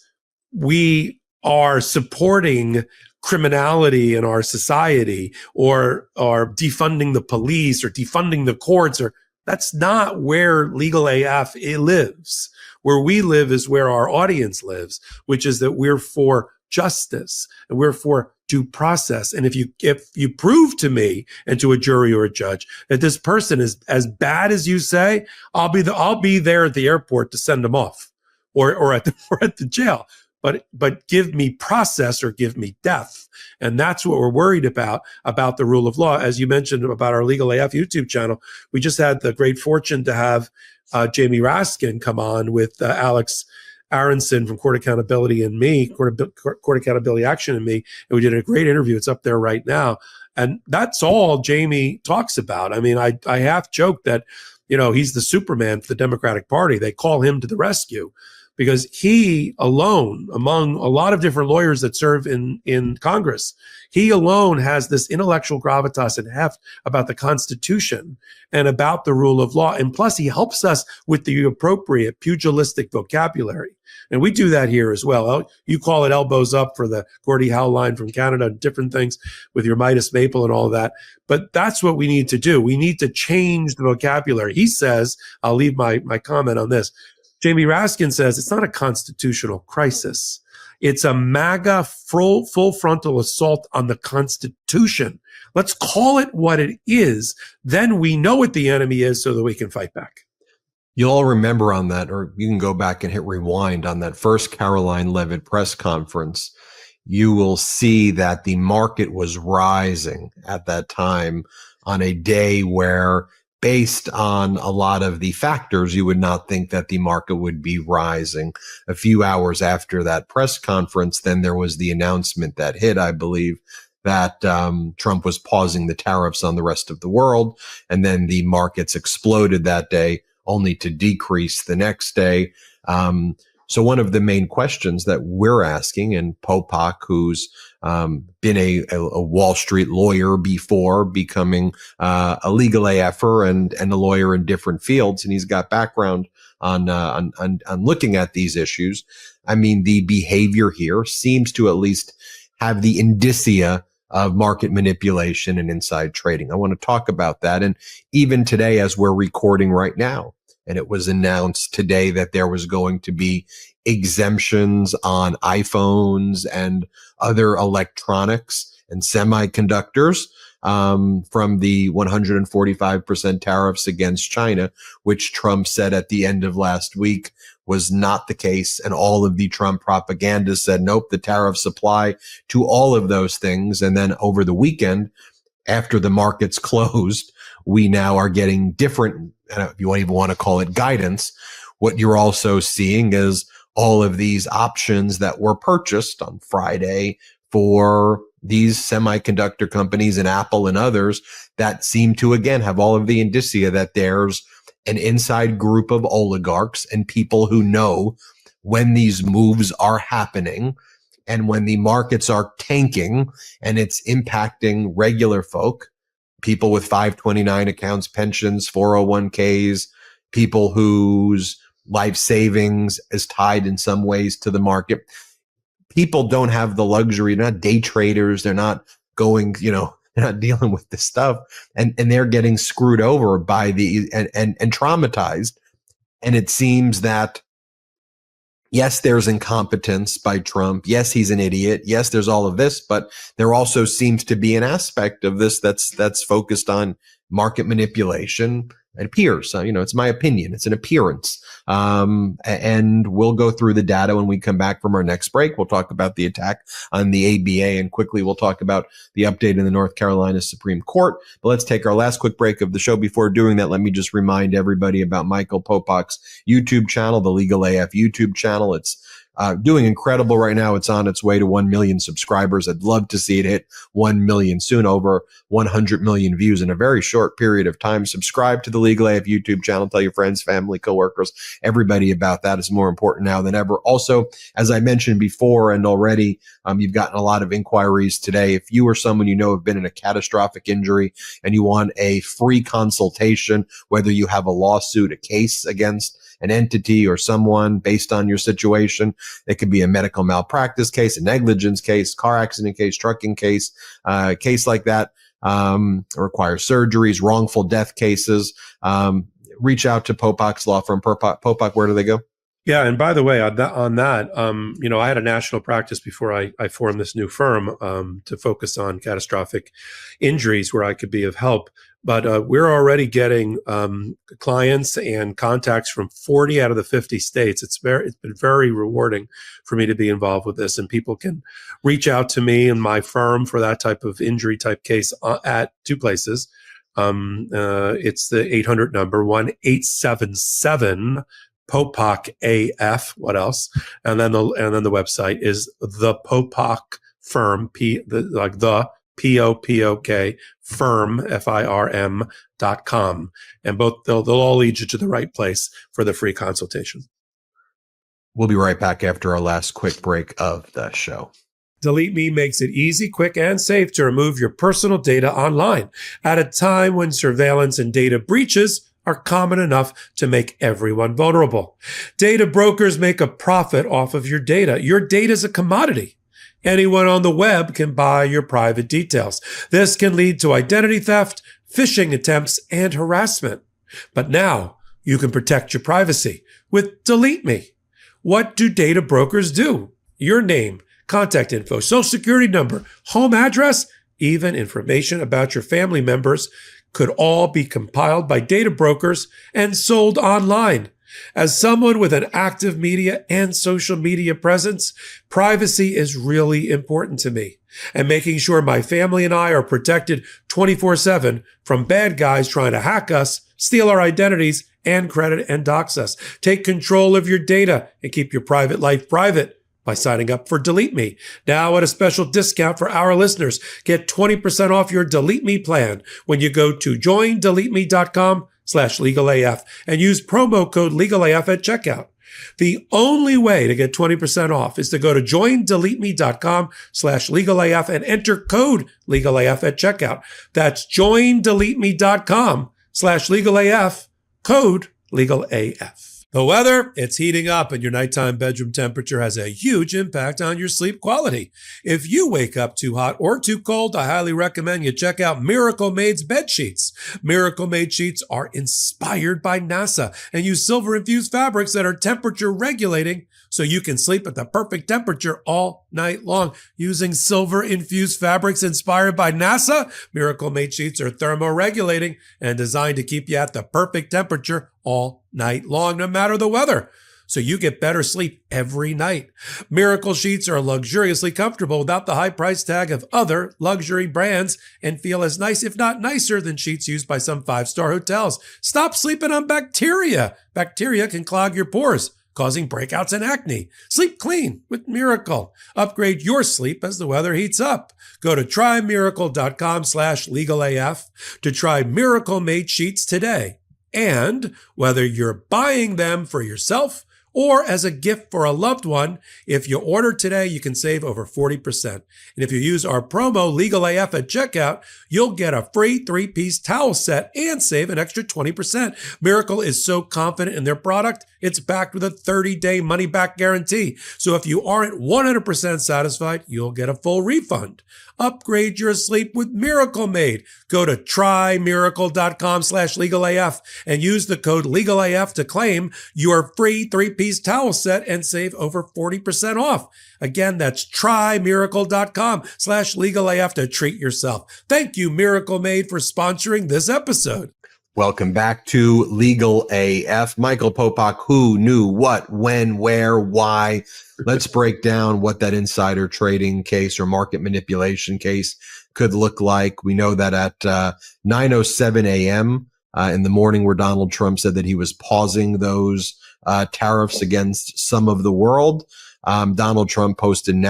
we are supporting criminality in our society or defunding the police or defunding the courts. Or that's not where Legal AF lives. Where we live is where our audience lives, which is that we're for justice and we're for due process. And if you prove to me and to a jury or a judge that this person is as bad as you say, I'll be there at the airport to send them off or at the jail. But give me process or give me death. And that's what we're worried about the rule of law. As you mentioned about our Legal AF YouTube channel, we just had the great fortune to have Jamie Raskin come on with Alex Aronson from Court Accountability and me, Court Accountability Action and me, and we did a great interview. It's up there right now. And that's all Jamie talks about. I mean, I half joked that, he's the Superman for the Democratic Party. They call him to the rescue. because he alone, among a lot of different lawyers that serve in Congress, he alone has this intellectual gravitas and heft about the Constitution and about the rule of law. And plus, he helps us with the appropriate pugilistic vocabulary. And we do that here as well. You call it elbows up for the Gordie Howe line from Canada, different things with your Midas Maple and all that. But that's what we need to do. We need to change the vocabulary. He says, I'll leave my comment on this. Jamie Raskin says it's not a constitutional crisis. It's a MAGA full frontal assault on the Constitution. Let's call it what it is. Then we know what the enemy is so that we can fight back. You'll all remember on that, or you can go back and hit rewind on that first Caroline Levitt press conference. You will see that the market was rising at that time on a day where, based on a lot of the factors, you would not think that the market would be rising. A few hours after that press conference, then there was the announcement that hit, I believe, that Trump was pausing the tariffs on the rest of the world. And then the markets exploded that day, only to decrease the next day. So one of the main questions that we're asking, and Popok, who's been a Wall Street lawyer before becoming a legal AFer and a lawyer in different fields, and he's got background on looking at these issues. I mean, the behavior here seems to at least have the indicia of market manipulation and inside trading. I want to talk about that. And even today, as we're recording right now, and it was announced today that there was going to be exemptions on iPhones and other electronics and semiconductors from the 145% tariffs against China, which Trump said at the end of last week was not the case. And all of the Trump propaganda said, nope, the tariffs apply to all of those things. And then over the weekend, after the markets closed, we now are getting different, if you even want to call it guidance. What you're also seeing is all of these options that were purchased on Friday for these semiconductor companies and Apple and others that seem to, again, have all of the indicia that there's an inside group of oligarchs and people who know when these moves are happening and when the markets are tanking and it's impacting regular folk, people with 529 accounts, pensions, 401ks, people whose life savings is tied in some ways to the market. People don't have the luxury. They're not day traders. They're not going, they're not dealing with this stuff. And they're getting screwed over by and traumatized. And it seems that, yes, there's incompetence by Trump. Yes, he's an idiot. Yes, there's all of this, but there also seems to be an aspect of this that's focused on market manipulation. It appears, it's my opinion. It's an appearance. And we'll go through the data when we come back from our next break. We'll talk about the attack on the ABA, and quickly we'll talk about the update in the North Carolina Supreme Court. But let's take our last quick break of the show. Before doing that, let me just remind everybody about Michael Popok's YouTube channel, the Legal AF YouTube channel. It's doing incredible right now. It's on its way to 1 million subscribers. I'd love to see it hit 1 million soon, over 100 million views in a very short period of time. Subscribe to the Legal AF YouTube channel. Tell your friends, family, coworkers, everybody about that. Is more important now than ever. Also, as I mentioned before and already, you've gotten a lot of inquiries today. If you or someone you know have been in a catastrophic injury and you want a free consultation, whether you have a lawsuit, a case against an entity or someone based on your situation. It could be a medical malpractice case, a negligence case, car accident case, trucking case, case like that, requires surgeries, wrongful death cases. Reach out to Popok's law firm. Popok, where do they go? Yeah, and by the way, on that, I had a national practice before I formed this new firm to focus on catastrophic injuries where I could be of help. But we're already getting clients and contacts from 40 out of the 50 states. It's been very rewarding for me to be involved with this, and people can reach out to me and my firm for that type of injury type case at two places. It's the 800 number 1-877 Popok AF. What else? And then the website is the Popok Firm, the POPOK firm, FIRM.com. And both they'll all lead you to the right place for the free consultation. We'll be right back after our last quick break of the show. Delete Me makes it easy, quick, and safe to remove your personal data online at a time when surveillance and data breaches are common enough to make everyone vulnerable. Data brokers make a profit off of your data. Your data is a commodity. Anyone on the web can buy your private details. This can lead to identity theft, phishing attempts, and harassment. But now you can protect your privacy with Delete Me. What do data brokers do? Your name, contact info, social security number, home address, even information about your family members could all be compiled by data brokers and sold online. As someone with an active media and social media presence, privacy is really important to me. And making sure my family and I are protected 24/7 from bad guys trying to hack us, steal our identities, and credit and dox us. Take control of your data and keep your private life private by signing up for Delete Me. Now at a special discount for our listeners, get 20% off your Delete Me plan when you go to joindeleteme.com/legalaf and use promo code legalaf at checkout. The only way to get 20% off is to go to joindeleteme.com/legalaf and enter code legalaf at checkout. That's joindeleteme.com/legalaf, code legalaf. The weather, it's heating up, and your nighttime bedroom temperature has a huge impact on your sleep quality. If you wake up too hot or too cold, I highly recommend you check out Miracle Made's bed sheets. Miracle Made sheets are inspired by NASA and use silver-infused fabrics that are temperature regulating so you can sleep at the perfect temperature all night long. Using silver-infused fabrics inspired by NASA, Miracle Made sheets are thermoregulating and designed to keep you at the perfect temperature all night long, no matter the weather, so you get better sleep every night. Miracle sheets are luxuriously comfortable without the high price tag of other luxury brands and feel as nice, if not nicer, than sheets used by some 5-star hotels. Stop sleeping on bacteria. Bacteria can clog your pores, causing breakouts and acne. Sleep clean with Miracle. Upgrade your sleep as the weather heats up. Go to trymiracle.com/legalaf to try Miracle Made sheets today. And whether you're buying them for yourself or as a gift for a loved one, if you order today, you can save over 40%. And if you use our promo LegalAF at checkout, you'll get a free 3-piece towel set and save an extra 20%. Miracle is so confident in their product, it's backed with a 30-day money-back guarantee. So if you aren't 100% satisfied, you'll get a full refund. Upgrade your sleep with Miracle Made. Go to trymiracle.com/legalaf and use the code LegalAF to claim your free 3-piece towel set and save over 40% off. Again, that's trymiracle.com/legalaf to treat yourself. Thank you, Miracle Made, for sponsoring this episode. Welcome back to Legal AF. Michael Popok, who, knew, what, when, where, why. Let's break down what that insider trading case or market manipulation case could look like. We know that at 9:07 a.m. In the morning, where Donald Trump said that he was pausing those tariffs against some of the world, Donald Trump posted,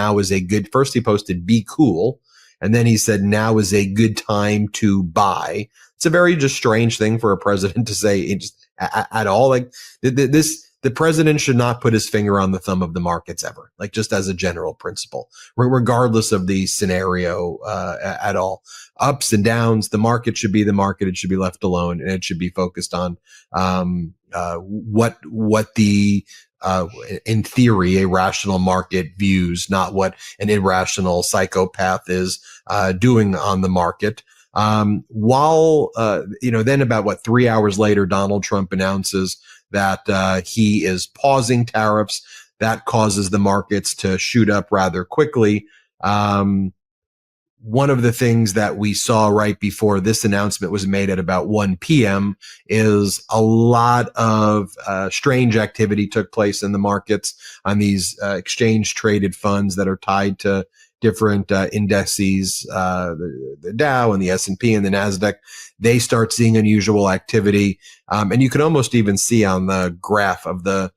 first he posted, be cool. And then he said, now is a good time to buy. It's a very just strange thing for a president to say at all. Like the president should not put his finger on the thumb of the markets ever, like just as a general principle, regardless of the scenario at all. Ups and downs, the market should be the market. It should be left alone, and it should be focused on what the in theory, a rational market views, not what an irrational psychopath is doing on the market. Then about 3 hours later, Donald Trump announces that he is pausing tariffs. That causes the markets to shoot up rather quickly. One of the things that we saw right before this announcement was made at about 1 p.m. is a lot of strange activity took place in the markets on these exchange traded funds that are tied to different indices, the Dow and the S&P and the NASDAQ. They start seeing unusual activity. And you can almost even see on the graph of the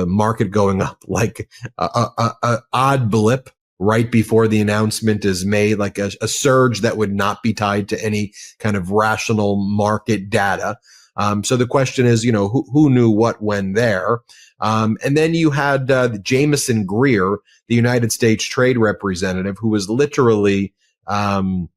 market going up like a odd blip right before the announcement is made, like a surge that would not be tied to any kind of rational market data. So the question is, who knew what when there? And then you had Jameson Greer, the United States Trade Representative, who was literally in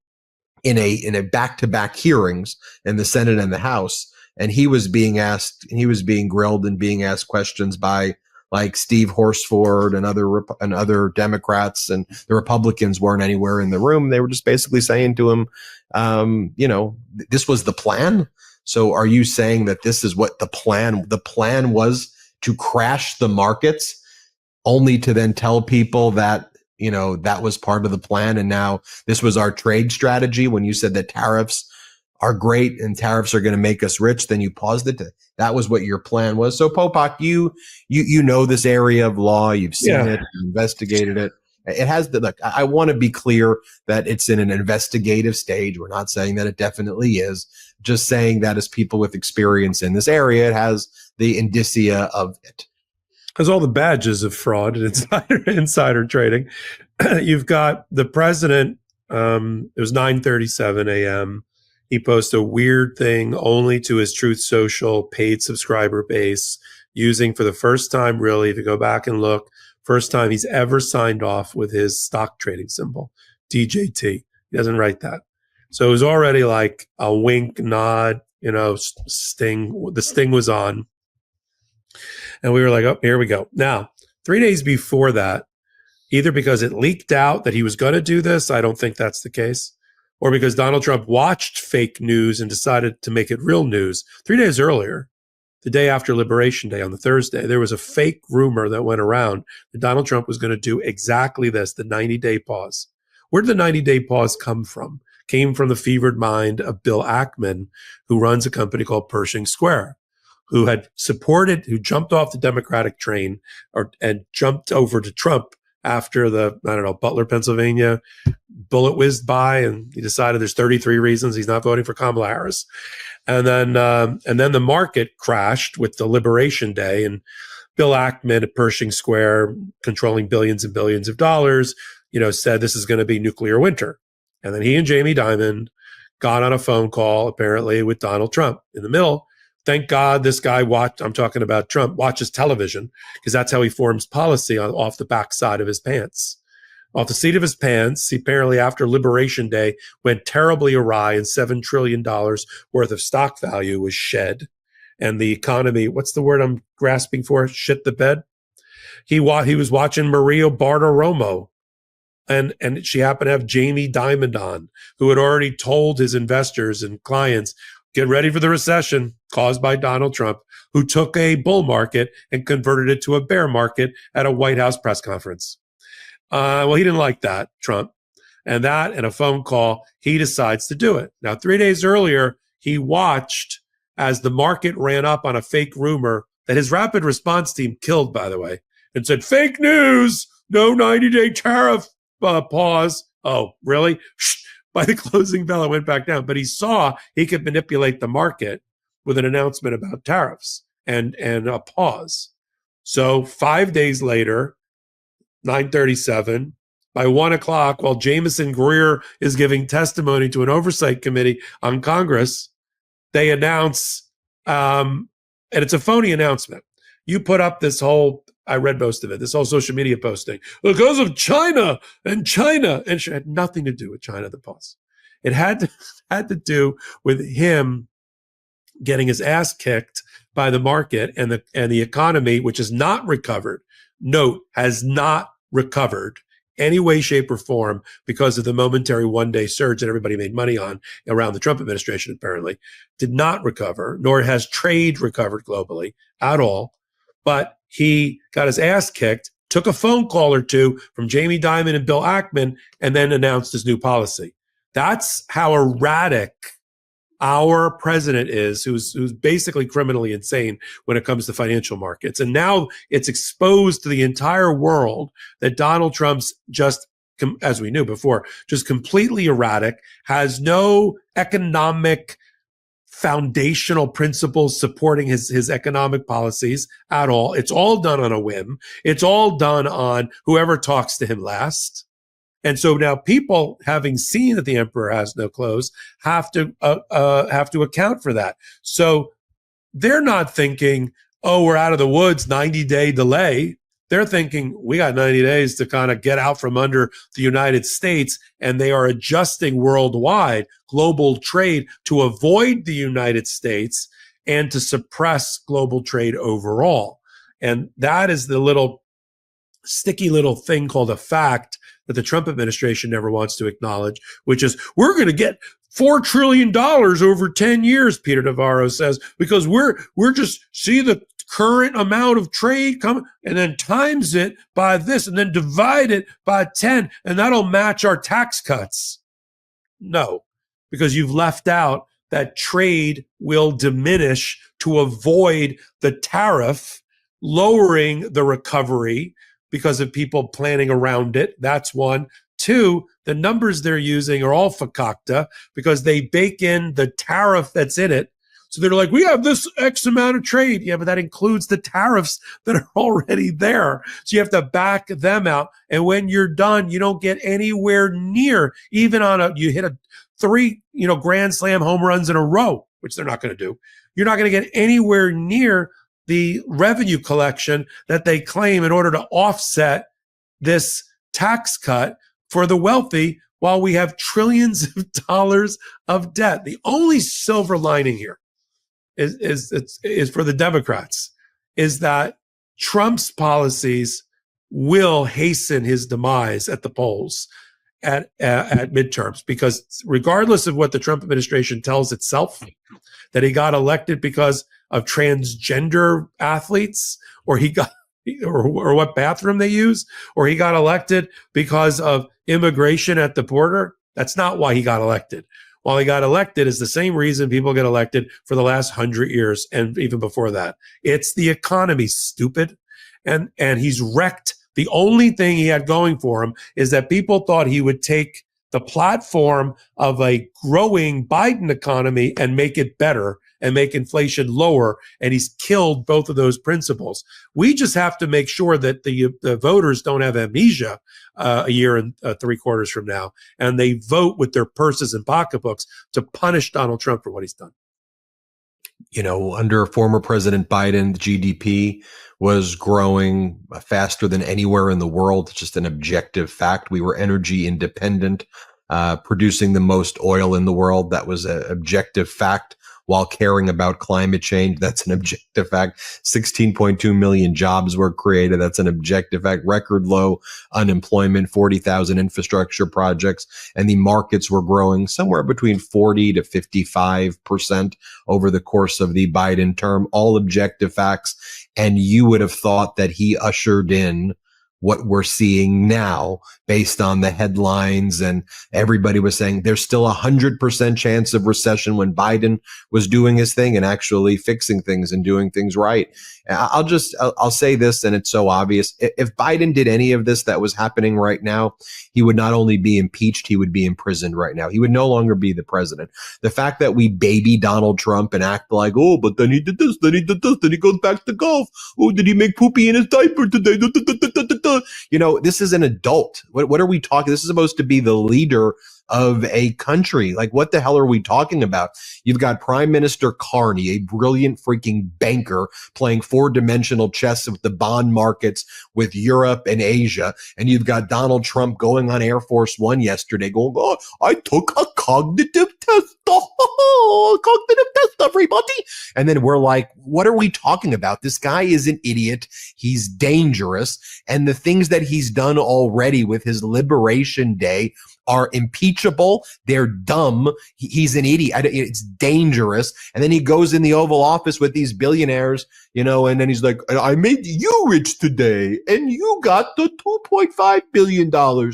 a back-to-back hearings in the Senate and the House, and he was being asked, and he was being grilled and being asked questions by like Steve Horsford and other Democrats, and the Republicans weren't anywhere in the room. They were just basically saying to him, this was the plan. So are you saying that this is what the plan was, to crash the markets, only to then tell people that, that was part of the plan, and now this was our trade strategy? When you said that tariffs are great and tariffs are going to make us rich, then you paused it. That was what your plan was. So Popok, you know this area of law, you've seen it, you investigated it. It has look, I want to be clear that it's in an investigative stage. We're not saying that it definitely is, just saying that as people with experience in this area, it has the indicia of it. Has all the badges of fraud and insider trading. You've got the president. It was 9:37 a.m. He posted a weird thing only to his Truth Social paid subscriber base, using for the first time, really, if you go back and look, first time he's ever signed off with his stock trading symbol, DJT. He doesn't write that. So it was already like a wink, nod, sting. The sting was on. And we were like, oh, here we go. Now, 3 days before that, either because it leaked out that he was going to do this, I don't think that's the case, or because Donald Trump watched fake news and decided to make it real news. 3 days earlier, the day after Liberation Day on the Thursday, there was a fake rumor that went around that Donald Trump was going to do exactly this, the 90-day pause. Where did the 90-day pause come from? Came from the fevered mind of Bill Ackman, who runs a company called Pershing Square, who jumped off the Democratic train and jumped over to Trump after the, Butler, Pennsylvania bullet whizzed by, and he decided there's 33 reasons he's not voting for Kamala Harris. And then the market crashed with the Liberation Day, and Bill Ackman at Pershing Square, controlling billions and billions of dollars, said this is going to be nuclear winter. And then he and Jamie Dimon got on a phone call, apparently, with Donald Trump in the middle. Thank God this guy I'm talking about Trump, watches television, because that's how he forms policy off the backside of his pants. Off the seat of his pants, he apparently, after Liberation Day, went terribly awry and $7 trillion worth of stock value was shed. And the economy, what's the word I'm grasping for? Shit the bed. He was watching Maria Bartiromo. And she happened to have Jamie Dimon on, who had already told his investors and clients, get ready for the recession caused by Donald Trump, who took a bull market and converted it to a bear market at a White House press conference. Well, he didn't like that, Trump. And a phone call, he decides to do it. Now, 3 days earlier, he watched as the market ran up on a fake rumor that his rapid response team killed, by the way, and said, fake news, no 90-day tariff pause. Oh, really? By the closing bell, it went back down. But he saw he could manipulate the market with an announcement about tariffs and a pause. So 5 days later, 9:37, by 1 o'clock, while Jameson Greer is giving testimony to an oversight committee on Congress, they announce, and it's a phony announcement. You put up this whole, I read most of it, this whole social media posting, because of China, and it had nothing to do with China, the pause. It had to do with him getting his ass kicked by the market and the economy, which has not recovered. Note, has not recovered any way, shape, or form because of the momentary one-day surge that everybody made money on around the Trump administration, apparently, did not recover, nor has trade recovered globally at all. But he got his ass kicked, took a phone call or two from Jamie Dimon and Bill Ackman, and then announced his new policy. That's how erratic our president is, who's basically criminally insane when it comes to financial markets. And now it's exposed to the entire world that Donald Trump's just, as we knew before, just completely erratic, has no economic foundational principles supporting his economic policies at all. It's all done on a whim. It's all done on whoever talks to him last. And so now people, having seen that the emperor has no clothes, have to account for that. So they're not thinking, oh, we're out of the woods, 90-day delay. They're thinking we got 90 days to kind of get out from under the United States, and they are adjusting worldwide global trade to avoid the United States and to suppress global trade overall. And that is the little sticky little thing called a fact that the Trump administration never wants to acknowledge, which is we're going to get $4 trillion over 10 years, Peter Navarro says, because we're just see the current amount of trade coming and then times it by this and then divide it by 10 and that'll match our tax cuts. No, because you've left out that trade will diminish to avoid the tariff, lowering the recovery because of people planning around it. That's one. Two, the numbers they're using are all fakakta because they bake in the tariff that's in it. So they're like, we have this X amount of trade. Yeah, but that includes the tariffs that are already there. So you have to back them out. And when you're done, you don't get anywhere near, even on you hit a 3, grand slam home runs in a row, which they're not going to do. You're not going to get anywhere near the revenue collection that they claim in order to offset this tax cut for the wealthy while we have trillions of dollars of debt. The only silver lining here is for the Democrats is that Trump's policies will hasten his demise at the polls at midterms, because regardless of what the Trump administration tells itself, that he got elected because of transgender athletes, or he got or what bathroom they use, or he got elected because of immigration at the border, that's not why he got elected. While he got elected is the same reason people get elected for the last 100 years and even before that. It's the economy, stupid. And he's wrecked. The only thing he had going for him is that people thought he would take the platform of a growing Biden economy and make it better and make inflation lower. And he's killed both of those principles. We just have to make sure that the voters don't have amnesia a year and 3 quarters from now, and they vote with their purses and pocketbooks to punish Donald Trump for what he's done. Under former President Biden, the GDP was growing faster than anywhere in the world. It's just an objective fact. We were energy independent, producing the most oil in the world. That was an objective fact. While caring about climate change, that's an objective fact. 16.2 million jobs were created. That's an objective fact. Record low unemployment, 40,000 infrastructure projects, and the markets were growing somewhere between 40 to 55% over the course of the Biden term. All objective facts. And you would have thought that he ushered in what we're seeing now based on the headlines, and everybody was saying there's still 100% chance of recession when Biden was doing his thing and actually fixing things and doing things right. I'll say this, and it's so obvious. If Biden did any of this that was happening right now, he would not only be impeached, he would be imprisoned right now. He would no longer be the president. The fact that we baby Donald Trump and act like, oh, but then he did this, then he did this, then he goes back to golf. Oh, did he make poopy in his diaper today? This is an adult. What are we talking? This is supposed to be the leader of a country. Like, what the hell are we talking about? You've got Prime Minister Carney, a brilliant freaking banker, playing 4-dimensional chess with the bond markets with Europe and Asia. And you've got Donald Trump going on Air Force One yesterday going, oh, I took a cognitive test. Oh, cognitive test, everybody. And then we're like, what are we talking about? This guy is an idiot. He's dangerous. And the things that he's done already with his Liberation Day are impeachable. They're dumb. He's an idiot. It's dangerous. And then he goes in the Oval Office with these billionaires, and then he's like, I made you rich today, and you got the $2.5 billion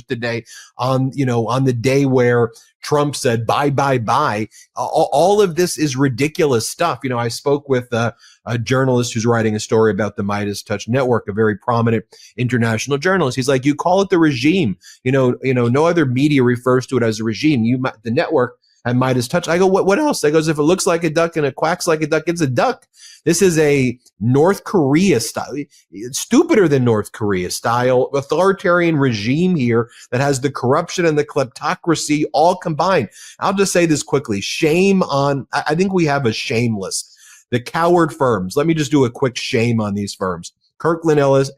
today on the day where Trump said, bye, bye, bye. All of this is ridiculous stuff. I spoke with a journalist who's writing a story about the Midas Touch Network, a very prominent international journalist. He's like, you call it the regime. No other media refers to it as a regime. The network at Midas Touch. I go, what else? I goes, if it looks like a duck and it quacks like a duck, it's a duck. This is a North Korea style, stupider than North Korea style authoritarian regime here that has the corruption and the kleptocracy all combined. I'll just say this quickly. Shame on, I think we have a shameless. The coward firms. Let me just do a quick shame on these firms. Kirkland Ellis,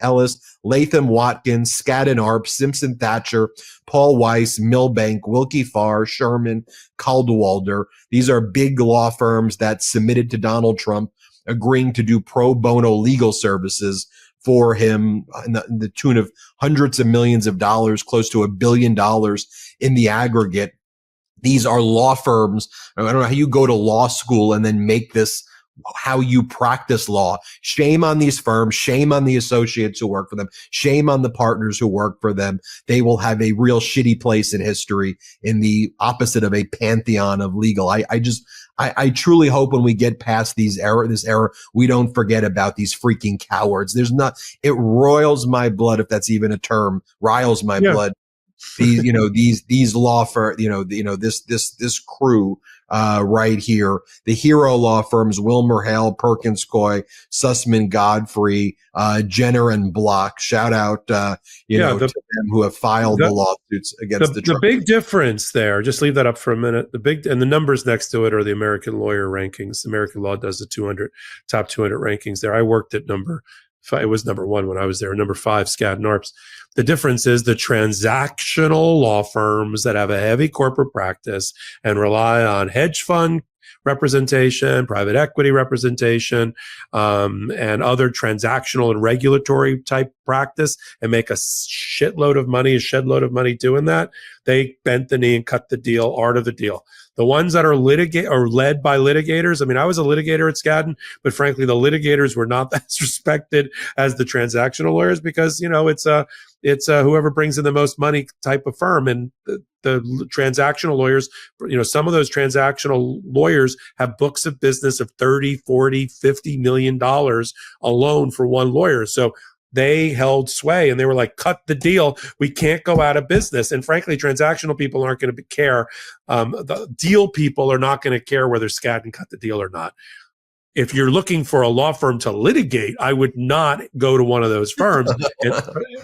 Latham Watkins, Skadden Arps, Simpson Thatcher, Paul Weiss, Milbank, Wilkie Farr, Sherman, Caldwelder. These are big law firms that submitted to Donald Trump, agreeing to do pro bono legal services for him in the tune of hundreds of millions of dollars, close to $1 billion in the aggregate. These are law firms. I don't know how you go to law school and then make this how you practice law. Shame on these firms. Shame on the associates who work for them. Shame on the partners who work for them. They will have a real shitty place in history, in the opposite of a pantheon of legal. I truly hope when we get past this era, we don't forget about these freaking cowards. It roils my blood, if that's even a term, riles my blood. These law firms, this crew, right here, the hero law firms, WilmerHale, Perkins Coie, Sussman Godfrey, Jenner and Block. Shout out, to them who have filed the lawsuits against the Trump. The big difference there, just leave that up for a minute. And the numbers next to it are the American lawyer rankings. American Law does the top 200 rankings there. I worked at it was number 1 when I was there. Number 5, Skadden Arps. The difference is the transactional law firms that have a heavy corporate practice and rely on hedge fund representation, private equity representation, and other transactional and regulatory type practice, and make a shed load of money doing that. They bent the knee and cut the deal, art of the deal. The ones that are led by litigators. I mean, I was a litigator at Skadden, but frankly, the litigators were not as respected as the transactional lawyers because, it's whoever brings in the most money type of firm. And the transactional lawyers, some of those transactional lawyers have books of business of 30, 40, $50 million alone for one lawyer. So they held sway and they were like, cut the deal. We can't go out of business. And frankly, transactional people aren't going to care. The deal people are not going to care whether Skadden cut the deal or not. If you're looking for a law firm to litigate, I would not go to one of those firms,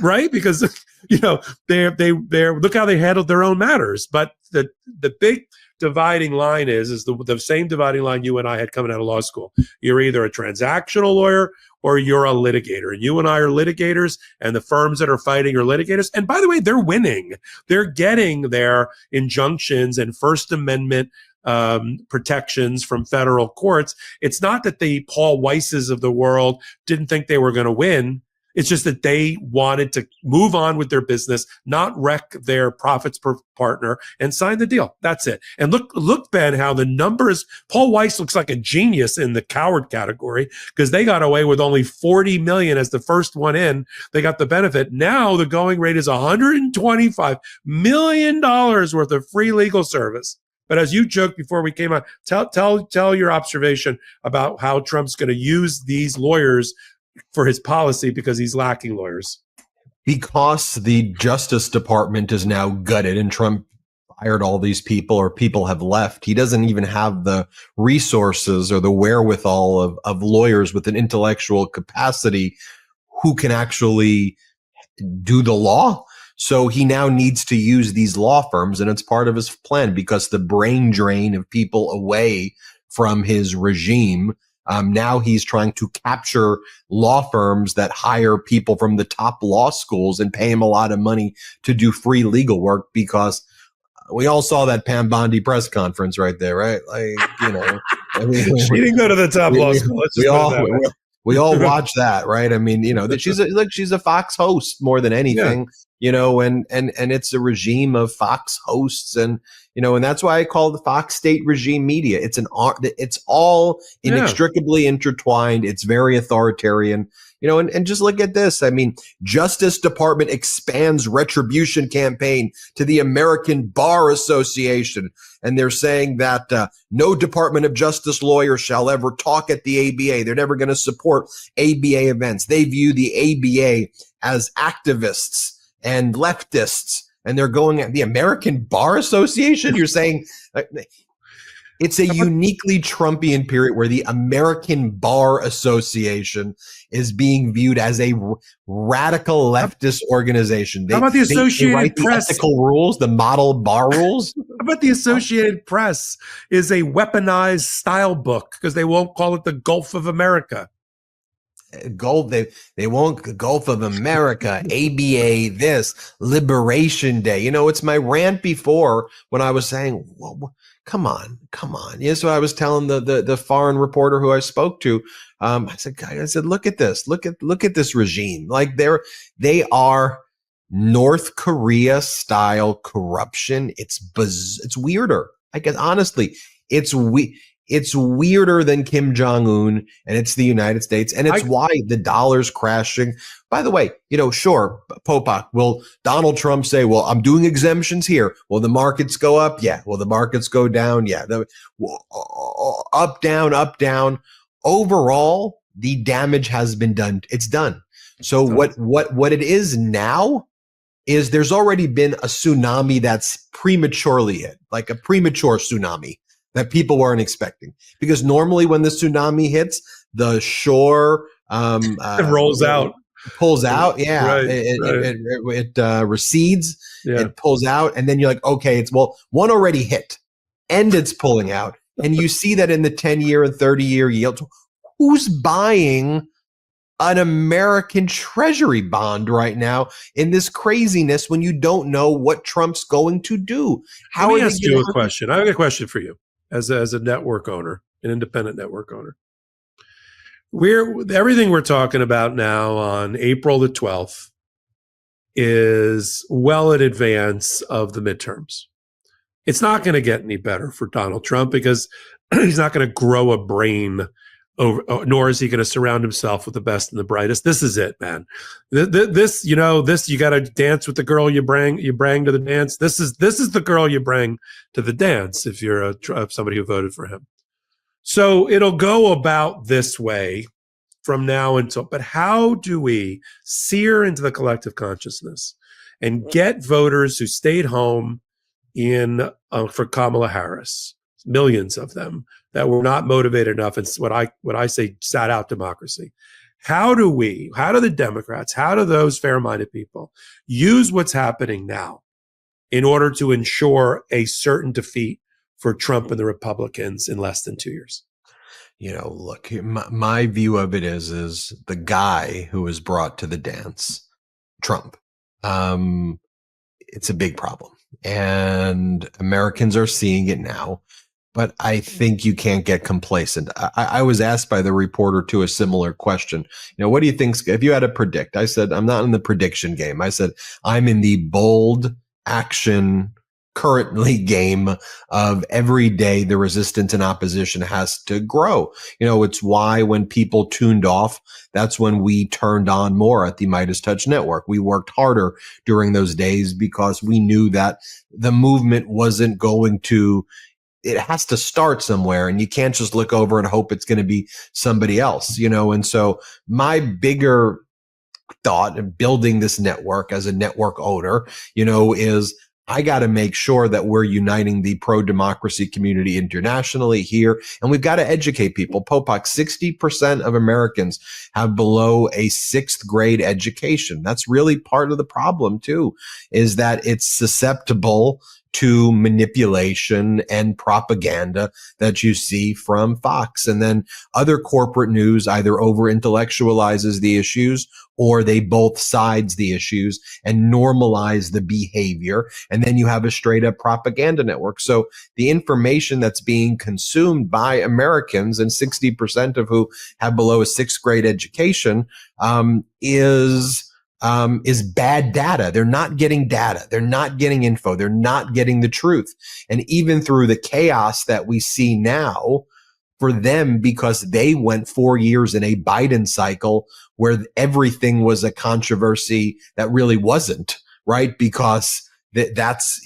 right? Because, they're look how they handled their own matters. But the big dividing line is the same dividing line you and I had coming out of law school. You're either a transactional lawyer or you're a litigator. And you and I are litigators, and the firms that are fighting are litigators. And by the way, they're winning. They're getting their injunctions and First Amendment protections from federal courts. It's not that the Paul Weisses of the world didn't think they were going to win. It's just that they wanted to move on with their business, not wreck their profits per partner, and sign the deal. That's it. And look, Ben, how the numbers, Paul Weiss looks like a genius in the coward category because they got away with only $40 million as the first one in. They got the benefit. Now the going rate is $125 million worth of free legal service. But as you joked before we came on, tell your observation about how Trump's going to use these lawyers for his policy because he's lacking lawyers. Because the Justice Department is now gutted and Trump fired all these people or people have left, he doesn't even have the resources or the wherewithal of lawyers with an intellectual capacity who can actually do the law. So he now needs to use these law firms, and it's part of his plan because the brain drain of people away from his regime. Now he's trying to capture law firms that hire people from the top law schools and pay him a lot of money to do free legal work because we all saw that Pam Bondi press conference right there, right? She didn't go to the top law school. We all watch that, right? I mean, she's a Fox host more than anything, and it's a regime of Fox hosts and that's why I call the Fox state regime media. It's all inextricably intertwined. It's very authoritarian, and just look at this. I mean, Justice Department expands retribution campaign to the American Bar Association. And they're saying that no Department of Justice lawyer shall ever talk at the ABA. They're never going to support ABA events. They view the ABA as activists and leftists. And they're going at the American Bar Association. You're saying it's a uniquely Trumpian period where the American Bar Association is being viewed as a radical leftist organization. How about the Associated they write Press? The ethical rules, the model bar rules. How about the Associated Press is a weaponized style book because they won't call it the Gulf of America. Gulf, they won't Gulf of America, ABA, this Liberation Day. You know, it's my rant before when I was saying, well, come on. Yes, what I was telling the foreign reporter who I spoke to. I said, look at this, look at this regime. Like they are North Korea style corruption. It's weirder. I guess honestly, it's weirder than Kim Jong-un, and it's the United States, and it's why the dollar's crashing. By the way, you know, sure, Popok, will Donald Trump say, well, I'm doing exemptions here. Will the markets go up? Yeah. Will the markets go down? Yeah. Up, down. Overall, the damage has been done. It's done. So what it is now is there's already been a tsunami that's prematurely hit, like a premature tsunami that people weren't expecting, because normally when the tsunami hits, the shore it rolls out, pulls out. Yeah, right, it recedes. Yeah. It pulls out, and then you're like, okay, one already hit, and it's pulling out, and you see that in the 10-year and 30-year yields. Who's buying an American Treasury bond right now in this craziness when you don't know what Trump's going to do? Let me ask you a question. I have a question for you. As a network owner, an independent network owner, everything we're talking about now on April the 12th is well in advance of the midterms. It's not going to get any better for Donald Trump because he's not going to grow a brain nor is he going to surround himself with the best and the brightest. This is it, man. This you got to dance with the girl you bring to the dance. This is the girl you bring to the dance if you're somebody who voted for him. So it'll go about this way from now until. But how do we sear into the collective consciousness and get voters who stayed home for Kamala Harris, millions of them, that were not motivated enough, and what I say sat out democracy. How do the Democrats, how do those fair-minded people use what's happening now in order to ensure a certain defeat for Trump and the Republicans in less than 2 years? You know, look, my view of it is the guy who was brought to the dance, Trump. It's a big problem, and Americans are seeing it now. But I think you can't get complacent. I was asked by the reporter to a similar question. You know, what do you think? If you had to predict, I said, I'm not in the prediction game. I said, I'm in the bold action currently game of every day the resistance and opposition has to grow. You know, it's why when people tuned off, that's when we turned on more at the Midas Touch Network. We worked harder during those days because we knew that the movement wasn't going to, it has to start somewhere, and you can't just look over and hope it's going to be somebody else, you know? And so my bigger thought in building this network as a network owner, you know, is I got to make sure that we're uniting the pro-democracy community internationally here, and we've got to educate people. Popok, 60% of Americans have below a 6th grade education. That's really part of the problem too, is that it's susceptible to manipulation and propaganda that you see from Fox. And then other corporate news either over-intellectualizes the issues or they both sides the issues and normalize the behavior. And then you have a straight up propaganda network. So the information that's being consumed by Americans, and 60% of who have below a 6th grade education, is bad data. They're not getting data. They're not getting info. They're not getting the truth. And even through the chaos that we see now for them, because they went 4 years in a Biden cycle where everything was a controversy that really wasn't, right? Because that's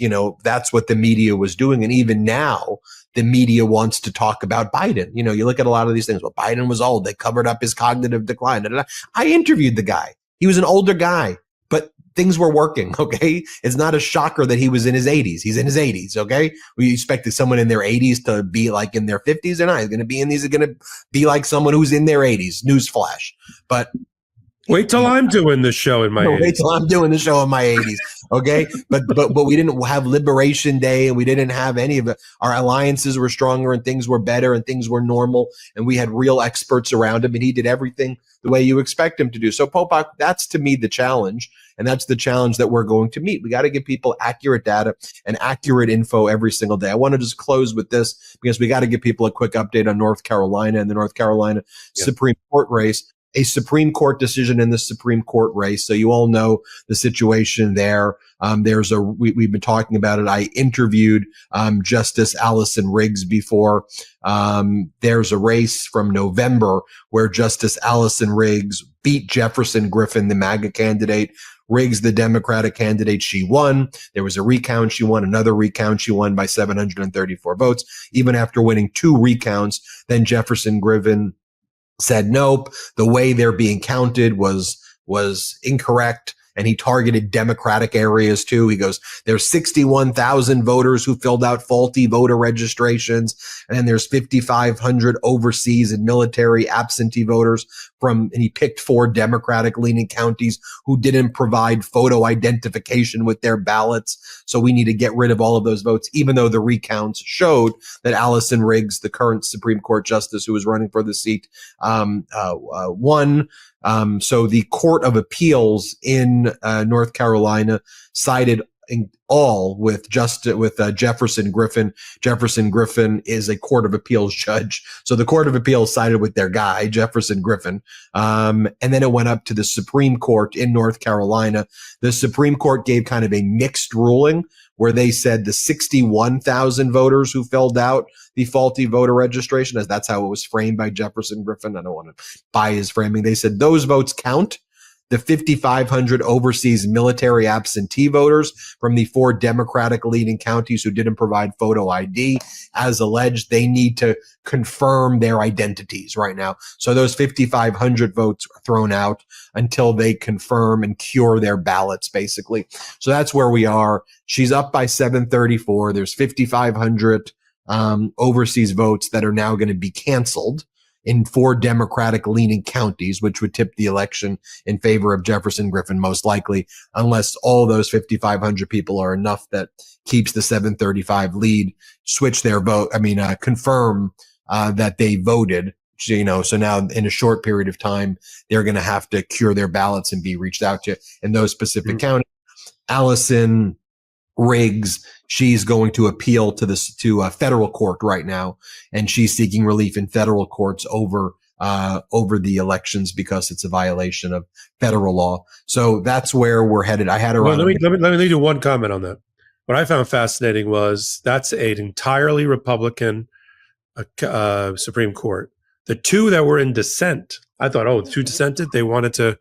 what the media was doing. And even now, the media wants to talk about Biden. You know, you look at a lot of these things. Well, Biden was old. They covered up his cognitive decline. I interviewed the guy. He was an older guy, but things were working, okay? It's not a shocker that he was in his 80s. He's in his 80s, okay? We expected someone in their 80s to be like in their 50s or not. He's going to be like someone who's in their 80s. Newsflash. But Wait till I'm doing this show in my 80s. Wait till I'm doing the show in my 80s. Okay. But we didn't have Liberation Day, and we didn't have any of it. Our alliances were stronger, and things were better, and things were normal. And we had real experts around him, and he did everything the way you expect him to do. So Popok, that's to me the challenge. And that's the challenge that we're going to meet. We got to give people accurate data and accurate info every single day. I want to just close with this because we got to give people a quick update on North Carolina and the North Carolina Supreme Court race. A Supreme Court decision in the Supreme Court race. So you all know the situation there. We've been talking about it. I interviewed Justice Allison Riggs before. There's a race from November where Justice Allison Riggs beat Jefferson Griffin, the MAGA candidate. Riggs, the Democratic candidate, she won. There was a recount. She won another recount. She won by 734 votes. Even after winning 2 recounts, then Jefferson Griffin said, nope, the way they're being counted was incorrect. And he targeted Democratic areas too. He goes, there's 61,000 voters who filled out faulty voter registrations. And then there's 5,500 overseas and military absentee voters and he picked 4 Democratic leaning counties who didn't provide photo identification with their ballots. So we need to get rid of all of those votes, even though the recounts showed that Allison Riggs, the current Supreme Court justice who was running for the seat, won. So the Court of Appeals in North Carolina sided with Jefferson Griffin. Jefferson Griffin is a Court of Appeals judge. So the Court of Appeals sided with their guy, Jefferson Griffin. And then it went up to the Supreme Court in North Carolina. The Supreme Court gave kind of a mixed ruling where they said the 61,000 voters who filled out the faulty voter registration, as that's how it was framed by Jefferson Griffin. I don't want to buy his framing. They said those votes count. The 5,500 overseas military absentee voters from the 4 Democratic leading counties who didn't provide photo ID, as alleged, they need to confirm their identities right now. So those 5,500 votes are thrown out until they confirm and cure their ballots, basically. So that's where we are. She's up by 734. There's 5,500 overseas votes that are now going to be canceled in 4 Democratic leaning counties, which would tip the election in favor of Jefferson Griffin, most likely, unless all those 5,500 people are enough that keeps the 735 lead, switch their vote. Confirm that they voted. So now in a short period of time, they're going to have to cure their ballots and be reached out to in those specific counties. Allison Riggs, she's going to appeal to a federal court right now, and she's seeking relief in federal courts over the elections because it's a violation of federal law. So that's where we're headed. I had her. Well, let me do one comment on that. What I found fascinating was that's an entirely Republican Supreme Court. The 2 that were in dissent, I thought, the 2 dissented. They wanted to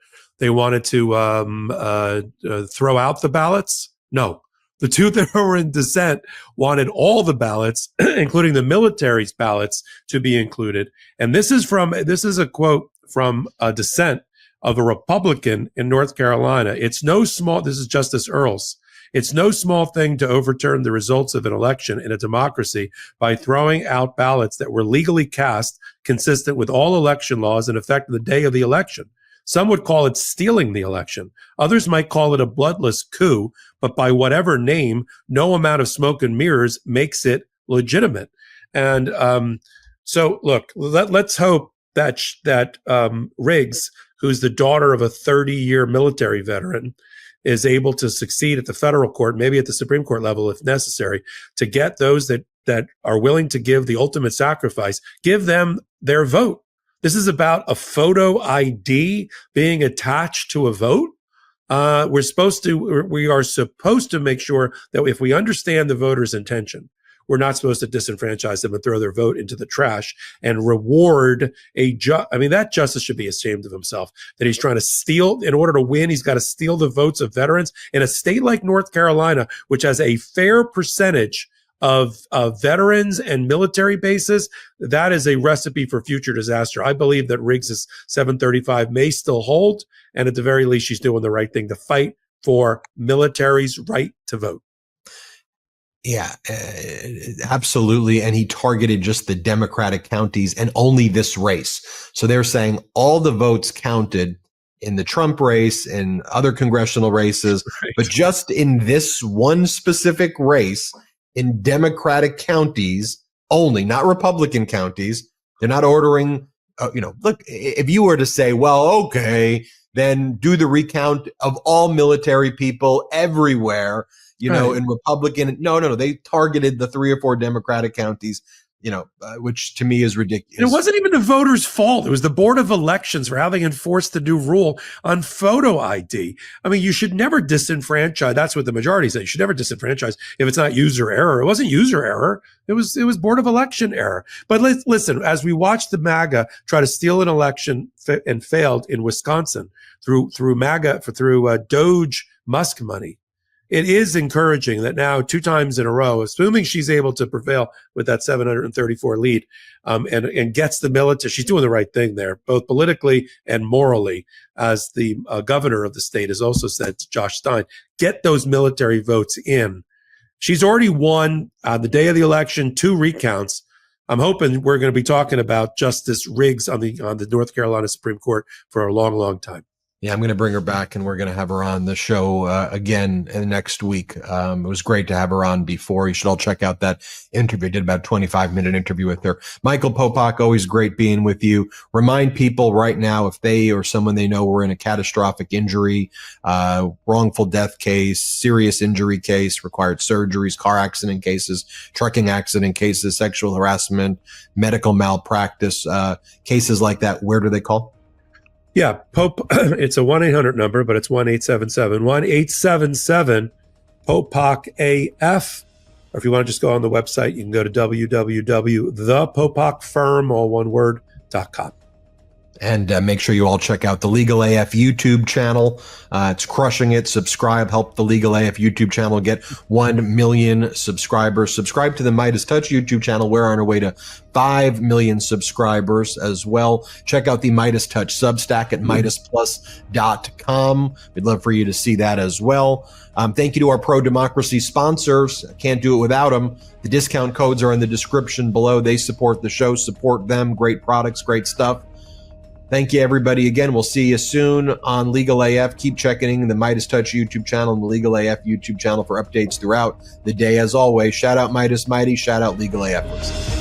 throw out the ballots. No. The 2 that were in dissent wanted all the ballots, including the military's ballots, to be included. And this is a quote from a dissent of a Republican in North Carolina. This is Justice Earls. It's no small thing to overturn the results of an election in a democracy by throwing out ballots that were legally cast consistent with all election laws in effect the day of the election. Some would call it stealing the election. Others might call it a bloodless coup, but by whatever name, no amount of smoke and mirrors makes it legitimate. And so, look, let's hope that Riggs, who's the daughter of a 30-year military veteran, is able to succeed at the federal court, maybe at the Supreme Court level if necessary, to get those that are willing to give the ultimate sacrifice, give them their vote. This is about a photo ID being attached to a vote. We are supposed to make sure that if we understand the voter's intention, we're not supposed to disenfranchise them and throw their vote into the trash and reward that justice should be ashamed of himself, that he's trying to steal. In order to win, he's got to steal the votes of veterans in a state like North Carolina, which has a fair percentage of veterans and military bases. That is a recipe for future disaster. I believe that Riggs's 735 may still hold, and at the very least, she's doing the right thing to fight for military's right to vote. Yeah, absolutely. And he targeted just the Democratic counties and only this race. So they're saying all the votes counted in the Trump race and other congressional races, but just in this one specific race in Democratic counties only, not Republican counties. They're not ordering, look, if you were to say, well, okay, then do the recount of all military people everywhere, in Republican. No. They targeted the 3 or 4 Democratic counties, which to me is ridiculous. And it wasn't even the voters' fault. It was the Board of Elections for how they enforced the new rule on photo ID. I mean, you should never disenfranchise. That's what the majority said. You should never disenfranchise if it's not user error. It wasn't user error. It was Board of Election error. But listen, as we watched the MAGA try to steal an election and failed in Wisconsin through DOJ Musk money, it is encouraging that now 2 times in a row, assuming she's able to prevail with that 734 lead, and gets the military, she's doing the right thing there, both politically and morally, as the governor of the state has also said to Josh Stein, get those military votes in. She's already won on the day of the election 2 recounts. I'm hoping we're going to be talking about Justice Riggs on the North Carolina Supreme Court for a long, long time. Yeah, I'm going to bring her back, and we're going to have her on the show again next week. It was great to have her on before. You should all check out that interview. I did about a 25-minute interview with her. Michael Popok, always great being with you. Remind people right now, if they or someone they know were in a catastrophic injury, wrongful death case, serious injury case, required surgeries, car accident cases, trucking accident cases, sexual harassment, medical malpractice, cases like that, where do they call? Yeah, it's a 1-800 number, but it's 1-877 Popok AF. Or if you want to just go on the website, you can go to www.thepopokfirm.com. And make sure you all check out the Legal AF YouTube channel. It's crushing it. Subscribe. Help the Legal AF YouTube channel get 1 million subscribers. Subscribe to the Midas Touch YouTube channel. We're on our way to 5 million subscribers as well. Check out the Midas Touch Substack at MidasPlus.com. We'd love for you to see that as well. Thank you to our pro-democracy sponsors. Can't do it without them. The discount codes are in the description below. They support the show. Support them. Great products, great stuff. Thank you, everybody. Again, we'll see you soon on Legal AF. Keep checking the Midas Touch YouTube channel and the Legal AF YouTube channel for updates throughout the day. As always, shout out Midas Mighty, shout out Legal AF.